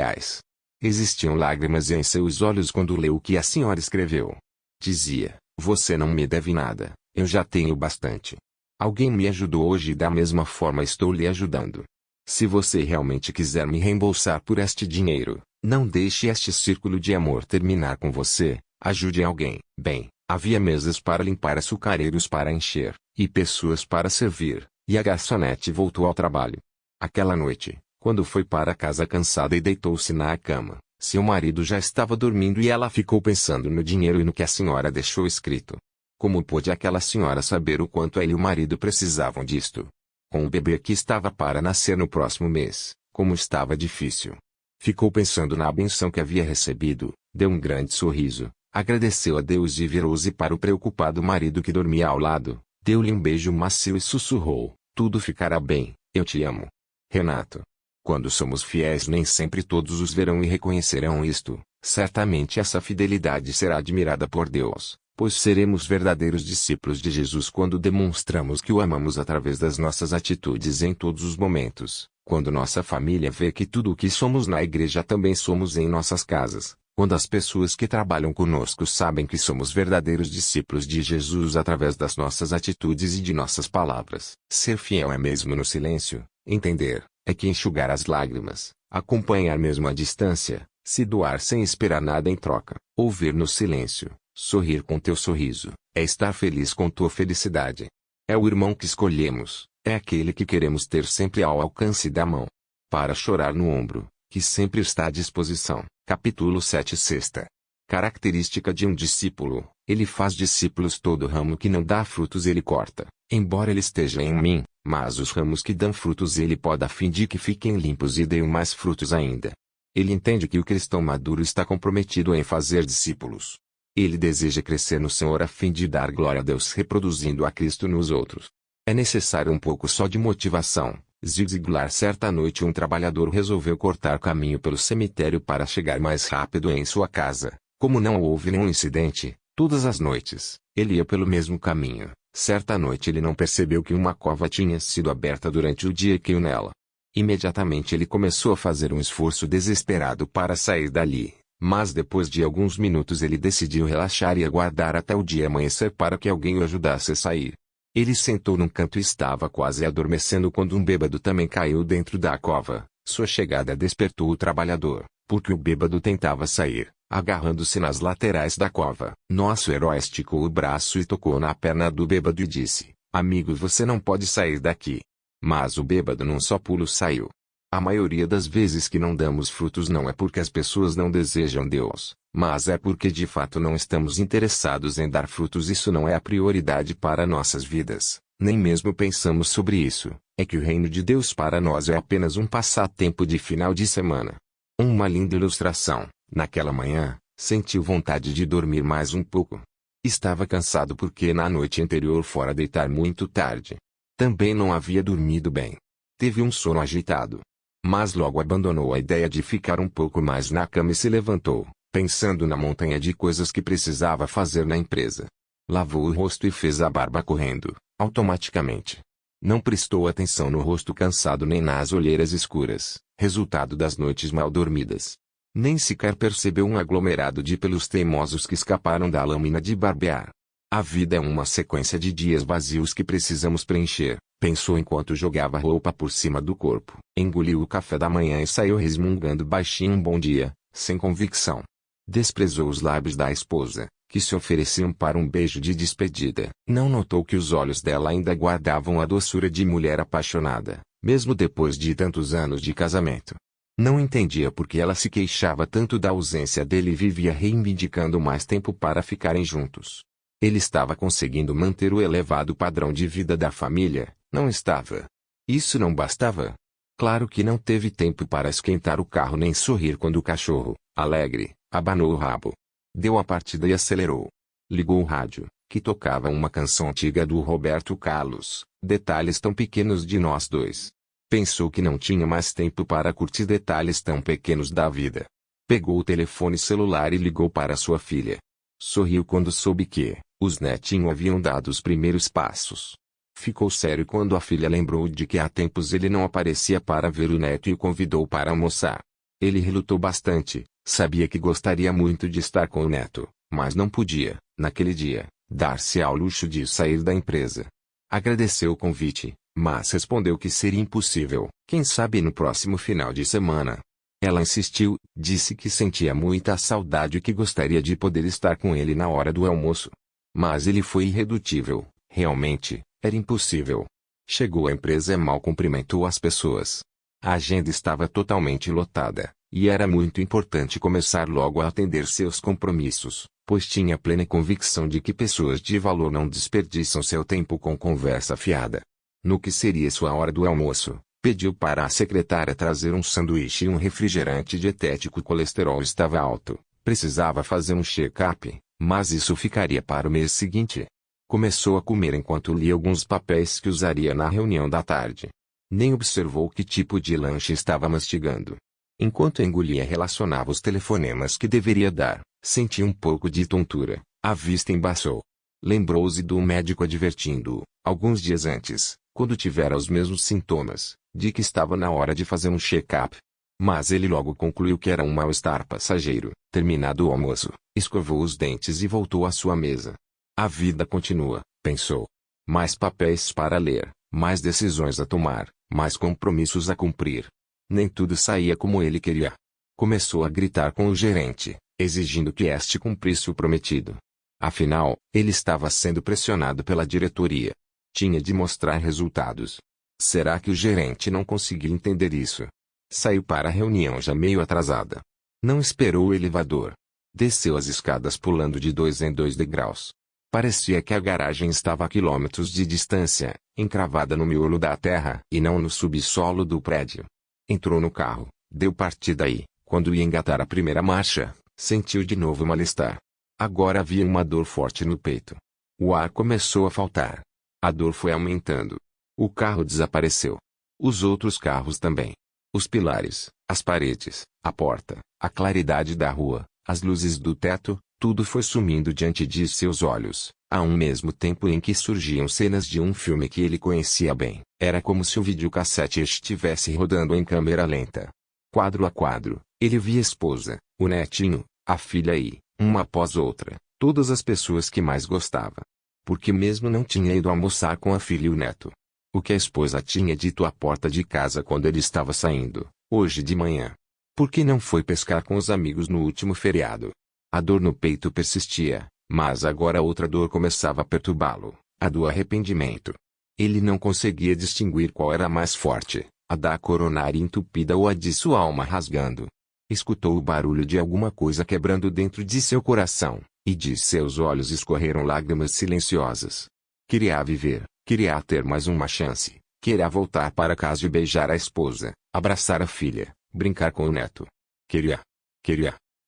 Speaker 1: Existiam lágrimas em seus olhos quando leu o que a senhora escreveu. Dizia: você não me deve nada, eu já tenho bastante. Alguém me ajudou hoje e da mesma forma estou lhe ajudando. Se você realmente quiser me reembolsar por este dinheiro, não deixe este círculo de amor terminar com você, ajude alguém. Bem, havia mesas para limpar, açucareiros para encher, e pessoas para servir, e a garçonete voltou ao trabalho. Aquela noite, quando foi para casa cansada e deitou-se na cama, seu marido já estava dormindo e ela ficou pensando no dinheiro e no que a senhora deixou escrito. Como pôde aquela senhora saber o quanto ela e o marido precisavam disto? Com o bebê que estava para nascer no próximo mês, como estava difícil. Ficou pensando na benção que havia recebido, deu um grande sorriso, agradeceu a Deus e virou-se para o preocupado marido que dormia ao lado, deu-lhe um beijo macio e sussurrou: tudo ficará bem, eu te amo. Renato. Quando somos fiéis, nem sempre todos os verão e reconhecerão isto. Certamente essa fidelidade será admirada por Deus, pois seremos verdadeiros discípulos de Jesus quando demonstramos que o amamos através das nossas atitudes em todos os momentos. Quando nossa família vê que tudo o que somos na igreja também somos em nossas casas, Quando as pessoas que trabalham conosco sabem que somos verdadeiros discípulos de Jesus através das nossas atitudes e de nossas palavras. Ser fiel é mesmo no silêncio, entender, é que enxugar as lágrimas, acompanhar mesmo à distância, se doar sem esperar nada em troca, ouvir no silêncio, sorrir com teu sorriso, é estar feliz com tua felicidade. É o irmão que escolhemos, é aquele que queremos ter sempre ao alcance da mão. Para chorar no ombro, que sempre está à disposição. Capítulo 7 Sexta. Característica de um discípulo: ele faz discípulos. Todo ramo que não dá frutos ele corta, embora ele esteja em mim, mas os ramos que dão frutos ele poda a fim de que fiquem limpos e deem mais frutos ainda. Ele entende que o cristão maduro está comprometido em fazer discípulos. Ele deseja crescer no Senhor a fim de dar glória a Deus reproduzindo a Cristo nos outros. É necessário um pouco só de motivação. Ziglar. Certa noite um trabalhador resolveu cortar caminho pelo cemitério para chegar mais rápido em sua casa. Como não houve nenhum incidente, todas as noites, ele ia pelo mesmo caminho. Certa noite ele não percebeu que uma cova tinha sido aberta durante o dia e caiu nela. Imediatamente ele começou a fazer um esforço desesperado para sair dali, mas depois de alguns minutos ele decidiu relaxar e aguardar até o dia amanhecer para que alguém o ajudasse a sair. Ele sentou num canto e estava quase adormecendo quando um bêbado também caiu dentro da cova. Sua chegada despertou o trabalhador, porque o bêbado tentava sair, agarrando-se nas laterais da cova. Nosso herói esticou o braço e tocou na perna do bêbado e disse: "Amigo, você não pode sair daqui." Mas o bêbado num só pulo saiu. A maioria das vezes que não damos frutos não é porque as pessoas não desejam Deus, mas é porque de fato não estamos interessados em dar frutos. Isso não é a prioridade para nossas vidas, nem mesmo pensamos sobre isso. É que o reino de Deus para nós é apenas um passatempo de final de semana. Uma linda ilustração. Naquela manhã, sentiu vontade de dormir mais um pouco. Estava cansado porque na noite anterior fora deitar muito tarde. Também não havia dormido bem. Teve um sono agitado. Mas logo abandonou a ideia de ficar um pouco mais na cama e se levantou, pensando na montanha de coisas que precisava fazer na empresa. Lavou o rosto e fez a barba correndo, automaticamente. Não prestou atenção no rosto cansado nem nas olheiras escuras, resultado das noites mal dormidas. Nem sequer percebeu um aglomerado de pelos teimosos que escaparam da lâmina de barbear. A vida é uma sequência de dias vazios que precisamos preencher, pensou enquanto jogava roupa por cima do corpo. Engoliu o café da manhã e saiu resmungando baixinho um bom dia, sem convicção. Desprezou os lábios da esposa, que se ofereciam para um beijo de despedida. Não notou que os olhos dela ainda guardavam a doçura de mulher apaixonada, mesmo depois de tantos anos de casamento. Não entendia por que ela se queixava tanto da ausência dele e vivia reivindicando mais tempo para ficarem juntos. Ele estava conseguindo manter o elevado padrão de vida da família, não estava. Isso não bastava. Claro que não teve tempo para esquentar o carro nem sorrir quando o cachorro, alegre, abanou o rabo. Deu a partida e acelerou. Ligou o rádio, que tocava uma canção antiga do Roberto Carlos, Detalhes Tão Pequenos de Nós Dois. Pensou que não tinha mais tempo para curtir detalhes tão pequenos da vida. Pegou o telefone celular e ligou para sua filha. Sorriu quando soube que os netinhos haviam dado os primeiros passos. Ficou sério quando a filha lembrou de que há tempos ele não aparecia para ver o neto e o convidou para almoçar. Ele relutou bastante, sabia que gostaria muito de estar com o neto, mas não podia, naquele dia, dar-se ao luxo de sair da empresa. Agradeceu o convite, mas respondeu que seria impossível, quem sabe no próximo final de semana. Ela insistiu, disse que sentia muita saudade e que gostaria de poder estar com ele na hora do almoço. Mas ele foi irredutível, realmente, era impossível. Chegou à empresa e mal cumprimentou as pessoas. A agenda estava totalmente lotada, e era muito importante começar logo a atender seus compromissos, pois tinha plena convicção de que pessoas de valor não desperdiçam seu tempo com conversa fiada. No que seria sua hora do almoço, pediu para a secretária trazer um sanduíche e um refrigerante dietético. O colesterol estava alto, precisava fazer um check-up, mas isso ficaria para o mês seguinte. Começou a comer enquanto lia alguns papéis que usaria na reunião da tarde. Nem observou que tipo de lanche estava mastigando. Enquanto engolia e relacionava os telefonemas que deveria dar, sentia um pouco de tontura, a vista embaçou. Lembrou-se do médico advertindo-o, alguns dias antes, quando tivera os mesmos sintomas, de que estava na hora de fazer um check-up. Mas ele logo concluiu que era um mal-estar passageiro. Terminado o almoço, escovou os dentes e voltou à sua mesa. A vida continua, pensou. Mais papéis para ler, mais decisões a tomar, mais compromissos a cumprir. Nem tudo saía como ele queria. Começou a gritar com o gerente, exigindo que este cumprisse o prometido. Afinal, ele estava sendo pressionado pela diretoria. Tinha de mostrar resultados. Será que o gerente não conseguiu entender isso? Saiu para a reunião já meio atrasada. Não esperou o elevador. Desceu as escadas pulando de 2 em 2 degraus. Parecia que a garagem estava a quilômetros de distância, encravada no miolo da terra e não no subsolo do prédio. Entrou no carro, deu partida e, quando ia engatar a primeira marcha, sentiu de novo mal-estar. Agora havia uma dor forte no peito. O ar começou a faltar. A dor foi aumentando. O carro desapareceu. Os outros carros também. Os pilares, as paredes, a porta, a claridade da rua, as luzes do teto, tudo foi sumindo diante de seus olhos, ao mesmo tempo em que surgiam cenas de um filme que ele conhecia bem. Era como se o videocassete estivesse rodando em câmera lenta. Quadro a quadro, ele via a esposa, o netinho, a filha e, uma após outra, todas as pessoas que mais gostava. Porque mesmo não tinha ido almoçar com a filha e o neto. O que a esposa tinha dito à porta de casa quando ele estava saindo, hoje de manhã. Por que não foi pescar com os amigos no último feriado? A dor no peito persistia, mas agora outra dor começava a perturbá-lo, a do arrependimento. Ele não conseguia distinguir qual era a mais forte, a da coronária entupida ou a de sua alma rasgando. Escutou o barulho de alguma coisa quebrando dentro de seu coração, e de seus olhos escorreram lágrimas silenciosas. Queria viver, queria ter mais uma chance, queria voltar para casa e beijar a esposa, abraçar a filha, brincar com o neto. Queria.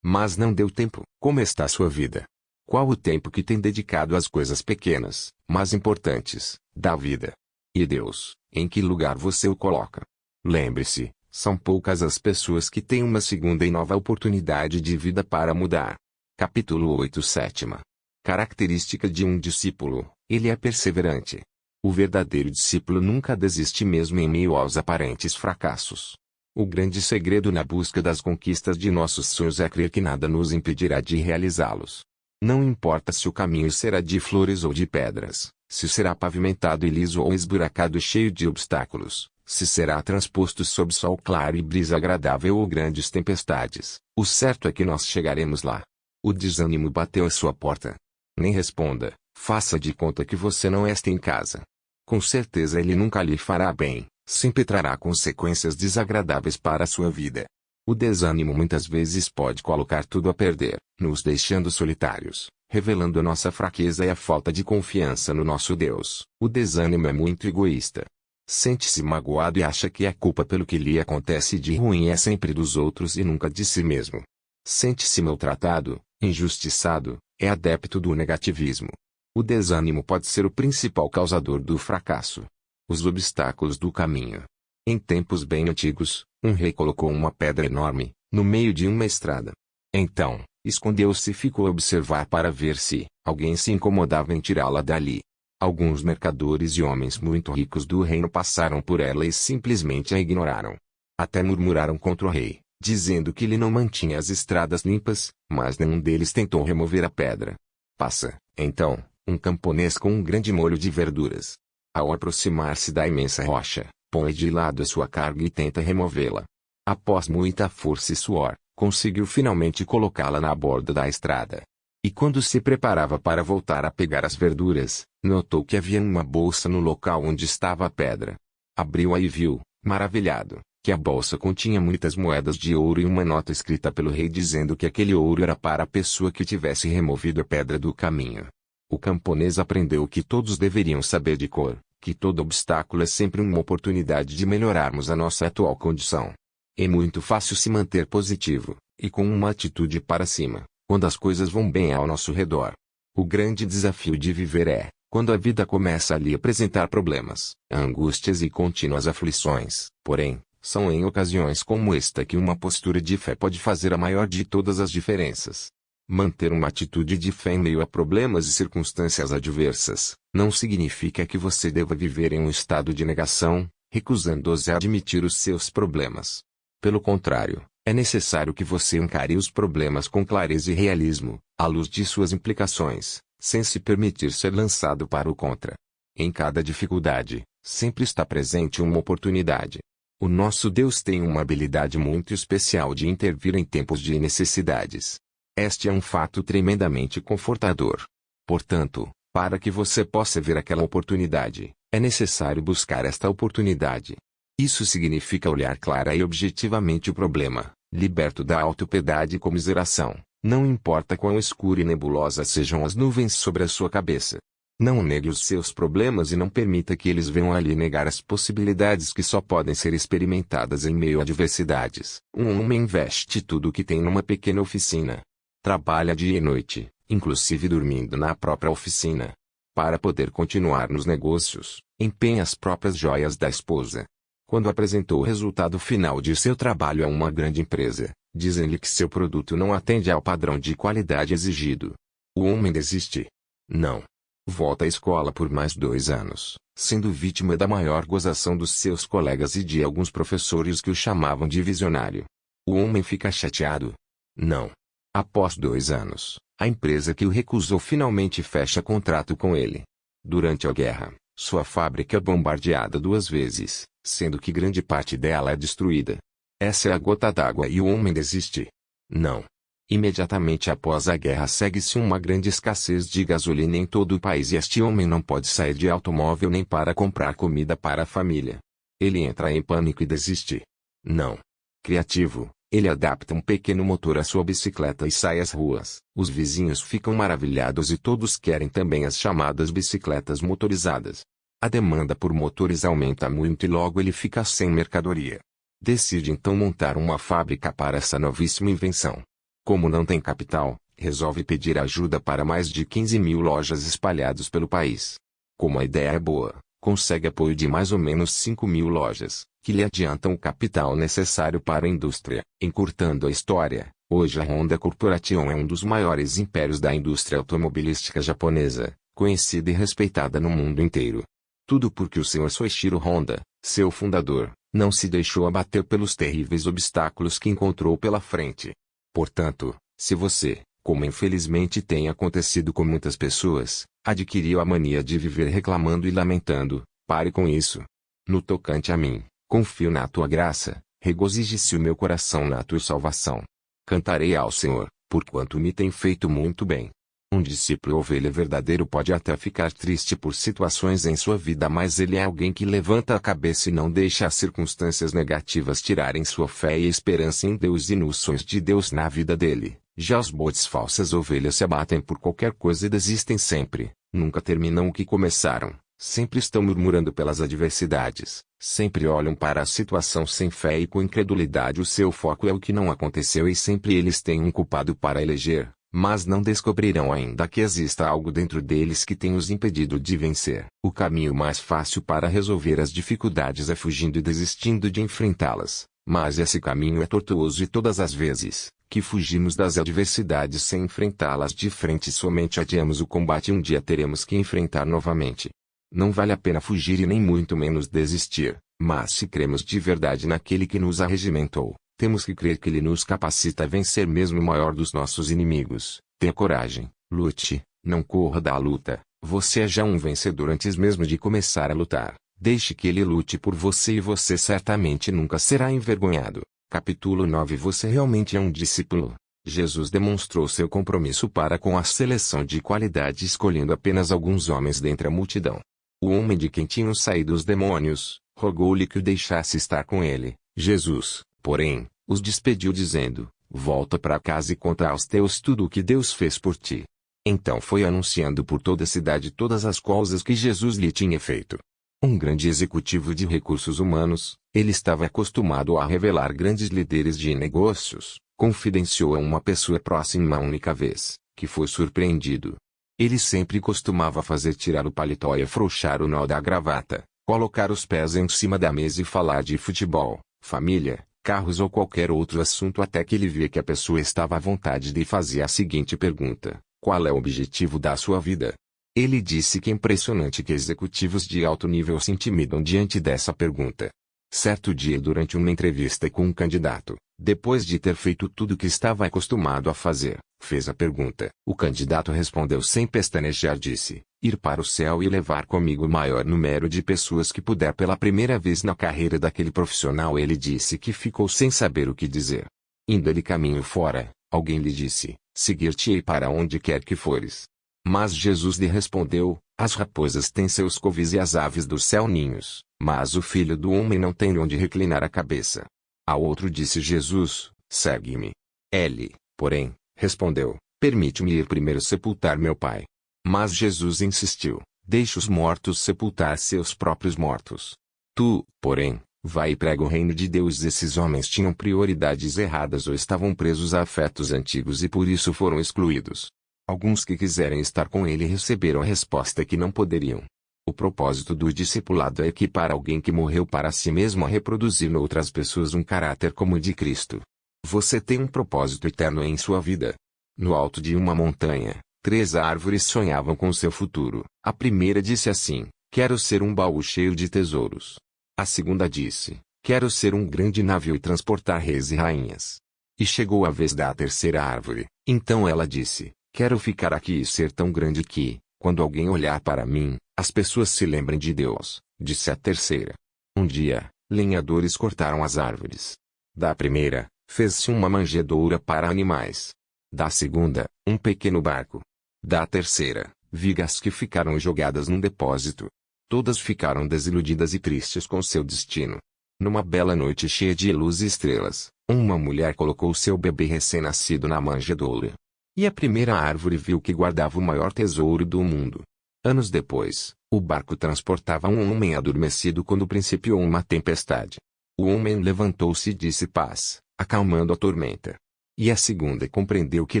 Speaker 1: Mas não deu tempo. Como está sua vida? Qual o tempo que tem dedicado às coisas pequenas, mas importantes, da vida? E Deus, em que lugar você o coloca? Lembre-se, são poucas as pessoas que têm uma segunda e nova oportunidade de vida para mudar. Capítulo 8 Sétima. Característica de um discípulo, ele é perseverante. O verdadeiro discípulo nunca desiste mesmo em meio aos aparentes fracassos. O grande segredo na busca das conquistas de nossos sonhos é crer que nada nos impedirá de realizá-los. Não importa se o caminho será de flores ou de pedras, se será pavimentado e liso ou esburacado e cheio de obstáculos, se será transposto sob sol claro e brisa agradável ou grandes tempestades, o certo é que nós chegaremos lá. O desânimo bateu à sua porta. Nem responda, faça de conta que você não está em casa. Com certeza ele nunca lhe fará bem, sempre trará consequências desagradáveis para a sua vida. O desânimo muitas vezes pode colocar tudo a perder, nos deixando solitários, revelando a nossa fraqueza e a falta de confiança no nosso Deus. O desânimo é muito egoísta. Sente-se magoado e acha que a culpa pelo que lhe acontece de ruim é sempre dos outros e nunca de si mesmo. Sente-se maltratado, injustiçado, é adepto do negativismo. O desânimo pode ser o principal causador do fracasso. Os obstáculos do caminho. Em tempos bem antigos, um rei colocou uma pedra enorme, no meio de uma estrada. Então, escondeu-se e ficou a observar para ver se alguém se incomodava em tirá-la dali. Alguns mercadores e homens muito ricos do reino passaram por ela e simplesmente a ignoraram. Até murmuraram contra o rei, dizendo que ele não mantinha as estradas limpas, mas nenhum deles tentou remover a pedra. Passa, então, um camponês com um grande molho de verduras. Ao aproximar-se da imensa rocha, põe de lado a sua carga e tenta removê-la. Após muita força e suor, conseguiu finalmente colocá-la na borda da estrada. E quando se preparava para voltar a pegar as verduras, notou que havia uma bolsa no local onde estava a pedra. Abriu-a e viu, maravilhado, que a bolsa continha muitas moedas de ouro e uma nota escrita pelo rei dizendo que aquele ouro era para a pessoa que tivesse removido a pedra do caminho. O camponês aprendeu que todos deveriam saber de cor, que todo obstáculo é sempre uma oportunidade de melhorarmos a nossa atual condição. É muito fácil se manter positivo, e com uma atitude para cima, quando as coisas vão bem ao nosso redor. O grande desafio de viver é, quando a vida começa a lhe apresentar problemas, angústias e contínuas aflições. Porém, são em ocasiões como esta que uma postura de fé pode fazer a maior de todas as diferenças. Manter uma atitude de fé em meio a problemas e circunstâncias adversas, não significa que você deva viver em um estado de negação, recusando-se a admitir os seus problemas. Pelo contrário, é necessário que você encare os problemas com clareza e realismo, à luz de suas implicações, sem se permitir ser lançado para o contra. Em cada dificuldade, sempre está presente uma oportunidade. O nosso Deus tem uma habilidade muito especial de intervir em tempos de necessidades. Este é um fato tremendamente confortador. Portanto, para que você possa ver aquela oportunidade, é necessário buscar esta oportunidade. Isso significa olhar clara e objetivamente o problema, liberto da autopiedade e comiseração, não importa quão escura e nebulosas sejam as nuvens sobre a sua cabeça. Não negue os seus problemas e não permita que eles venham a lhe negar as possibilidades que só podem ser experimentadas em meio a adversidades. Um homem investe tudo o que tem numa pequena oficina. Trabalha dia e noite, inclusive dormindo na própria oficina. Para poder continuar nos negócios, empenha as próprias joias da esposa. Quando apresentou o resultado final de seu trabalho a uma grande empresa, dizem-lhe que seu produto não atende ao padrão de qualidade exigido. O homem desiste. Não. Volta à escola por mais 2 anos, sendo vítima da maior gozação dos seus colegas e de alguns professores que o chamavam de visionário. O homem fica chateado. Não. Após 2 anos, a empresa que o recusou finalmente fecha contrato com ele. Durante a guerra, sua fábrica é bombardeada 2 vezes, sendo que grande parte dela é destruída. Essa é a gota d'água e o homem desiste. Não. Imediatamente após a guerra segue-se uma grande escassez de gasolina em todo o país e este homem não pode sair de automóvel nem para comprar comida para a família. Ele entra em pânico e desiste. Não. Criativo, ele adapta um pequeno motor à sua bicicleta e sai às ruas. Os vizinhos ficam maravilhados e todos querem também as chamadas bicicletas motorizadas. A demanda por motores aumenta muito e logo ele fica sem mercadoria. Decide então montar uma fábrica para essa novíssima invenção. Como não tem capital, resolve pedir ajuda para mais de 15.000 lojas espalhadas pelo país. Como a ideia é boa, consegue apoio de mais ou menos 5.000 lojas, que lhe adiantam o capital necessário para a indústria. Encurtando a história, hoje a Honda Corporation é um dos maiores impérios da indústria automobilística japonesa, conhecida e respeitada no mundo inteiro. Tudo porque o Sr. Soichiro Honda, seu fundador, não se deixou abater pelos terríveis obstáculos que encontrou pela frente. Portanto, se você, como infelizmente tem acontecido com muitas pessoas, adquiriu a mania de viver reclamando e lamentando, pare com isso. No tocante a mim, confio na tua graça, regozije-se o meu coração na tua salvação. Cantarei ao Senhor, porquanto me tem feito muito bem. Um discípulo ovelha verdadeiro pode até ficar triste por situações em sua vida, mas ele é alguém que levanta a cabeça e não deixa as circunstâncias negativas tirarem sua fé e esperança em Deus e nos sonhos de Deus na vida dele. Já os bodes falsas ovelhas se abatem por qualquer coisa e desistem sempre, nunca terminam o que começaram, sempre estão murmurando pelas adversidades, sempre olham para a situação sem fé e com incredulidade. O seu foco é o que não aconteceu e sempre eles têm um culpado para eleger. Mas não descobrirão ainda que exista algo dentro deles que tem os impedido de vencer. O caminho mais fácil para resolver as dificuldades é fugindo e desistindo de enfrentá-las, mas esse caminho é tortuoso e todas as vezes que fugimos das adversidades sem enfrentá-las de frente somente adiamos o combate e um dia teremos que enfrentar novamente. Não vale a pena fugir e nem muito menos desistir, mas se cremos de verdade naquele que nos arregimentou, temos que crer que ele nos capacita a vencer mesmo o maior dos nossos inimigos. Tenha coragem, lute, não corra da luta, você é já um vencedor antes mesmo de começar a lutar. Deixe que ele lute por você e você certamente nunca será envergonhado. Capítulo 9. Você realmente é um discípulo. Jesus demonstrou seu compromisso para com a seleção de qualidade escolhendo apenas alguns homens dentre a multidão. O homem de quem tinham saído os demônios, rogou-lhe que o deixasse estar com ele. Jesus, porém, os despediu dizendo, volta para casa e conta aos teus tudo o que Deus fez por ti. Então foi anunciando por toda a cidade todas as coisas que Jesus lhe tinha feito. Um grande executivo de recursos humanos, ele estava acostumado a revelar grandes líderes de negócios, confidenciou a uma pessoa próxima uma única vez, que foi surpreendido. Ele sempre costumava fazer tirar o paletó e afrouxar o nó da gravata, colocar os pés em cima da mesa e falar de futebol, família, carros ou qualquer outro assunto até que ele via que a pessoa estava à vontade de fazer a seguinte pergunta: qual é o objetivo da sua vida? Ele disse que é impressionante que executivos de alto nível se intimidam diante dessa pergunta. Certo dia, durante uma entrevista com um candidato, depois de ter feito tudo o que estava acostumado a fazer, fez a pergunta. O candidato respondeu sem pestanejar, disse: ir para o céu e levar comigo o maior número de pessoas que puder. Pela primeira vez na carreira daquele profissional, ele disse que ficou sem saber o que dizer. Indo ele caminho fora, alguém lhe disse: seguir-te-ei para onde quer que fores. Mas Jesus lhe respondeu: as raposas têm seus covis e as aves do céu ninhos, mas o Filho do Homem não tem onde reclinar a cabeça. A outro disse Jesus: segue-me. Ele, porém, respondeu: permite-me ir primeiro sepultar meu pai. Mas Jesus insistiu: deixe os mortos sepultar seus próprios mortos. Tu, porém, vai e prega o reino de Deus. Esses homens tinham prioridades erradas ou estavam presos a afetos antigos e por isso foram excluídos. Alguns que quiserem estar com ele receberam a resposta que não poderiam. O propósito do discipulado é equipar alguém que morreu para si mesmo a reproduzir noutras pessoas um caráter como o de Cristo. Você tem um propósito eterno em sua vida. No alto de uma montanha, 3 árvores sonhavam com seu futuro. A primeira disse assim: quero ser um baú cheio de tesouros. A segunda disse: quero ser um grande navio e transportar reis e rainhas. E chegou a vez da terceira árvore. Então ela disse: quero ficar aqui e ser tão grande que, quando alguém olhar para mim, as pessoas se lembrem de Deus. Disse a terceira. Um dia, lenhadores cortaram as árvores. Da primeira, fez-se uma manjedoura para animais. Da segunda, um pequeno barco. Da terceira, vigas que ficaram jogadas num depósito. Todas ficaram desiludidas e tristes com seu destino. Numa bela noite cheia de luz e estrelas, uma mulher colocou seu bebê recém-nascido na manjedoura. E a primeira árvore viu que guardava o maior tesouro do mundo. Anos depois, o barco transportava um homem adormecido quando principiou uma tempestade. O homem levantou-se e disse paz, acalmando a tormenta. E a segunda compreendeu que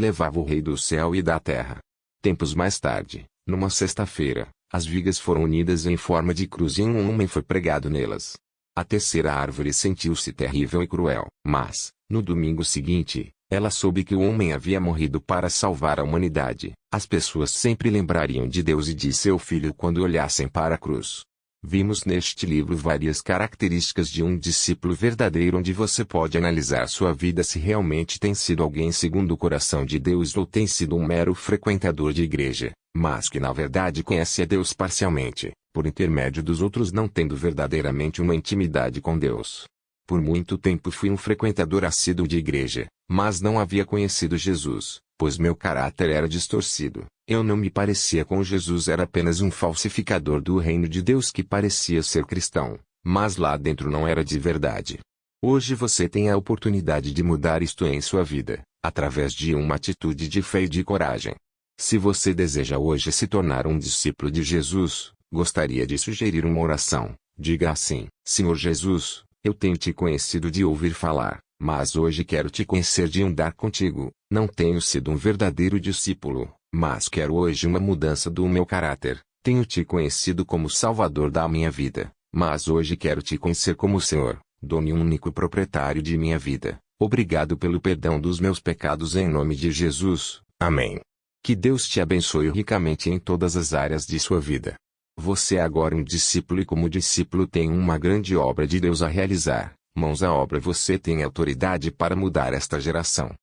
Speaker 1: levava o rei do céu e da terra. Tempos mais tarde, numa sexta-feira, as vigas foram unidas em forma de cruz e um homem foi pregado nelas. A terceira árvore sentiu-se terrível e cruel, mas, no domingo seguinte, ela soube que o homem havia morrido para salvar a humanidade. As pessoas sempre lembrariam de Deus e de seu Filho quando olhassem para a cruz. Vimos neste livro várias características de um discípulo verdadeiro, onde você pode analisar sua vida se realmente tem sido alguém segundo o coração de Deus ou tem sido um mero frequentador de igreja, mas que na verdade conhece a Deus parcialmente, por intermédio dos outros, não tendo verdadeiramente uma intimidade com Deus. Por muito tempo fui um frequentador assíduo de igreja, mas não havia conhecido Jesus, pois meu caráter era distorcido. Eu não me parecia com Jesus, era apenas um falsificador do reino de Deus que parecia ser cristão, mas lá dentro não era de verdade. Hoje você tem a oportunidade de mudar isto em sua vida, através de uma atitude de fé e de coragem. Se você deseja hoje se tornar um discípulo de Jesus, gostaria de sugerir uma oração. Diga assim: Senhor Jesus, eu tenho te conhecido de ouvir falar, mas hoje quero te conhecer de andar contigo. Não tenho sido um verdadeiro discípulo, mas quero hoje uma mudança do meu caráter. Tenho te conhecido como Salvador da minha vida, mas hoje quero te conhecer como Senhor, dono e único proprietário de minha vida. Obrigado pelo perdão dos meus pecados em nome de Jesus. Amém. Que Deus te abençoe ricamente em todas as áreas de sua vida. Você é agora um discípulo e como discípulo tem uma grande obra de Deus a realizar. Mãos à obra, você tem autoridade para mudar esta geração.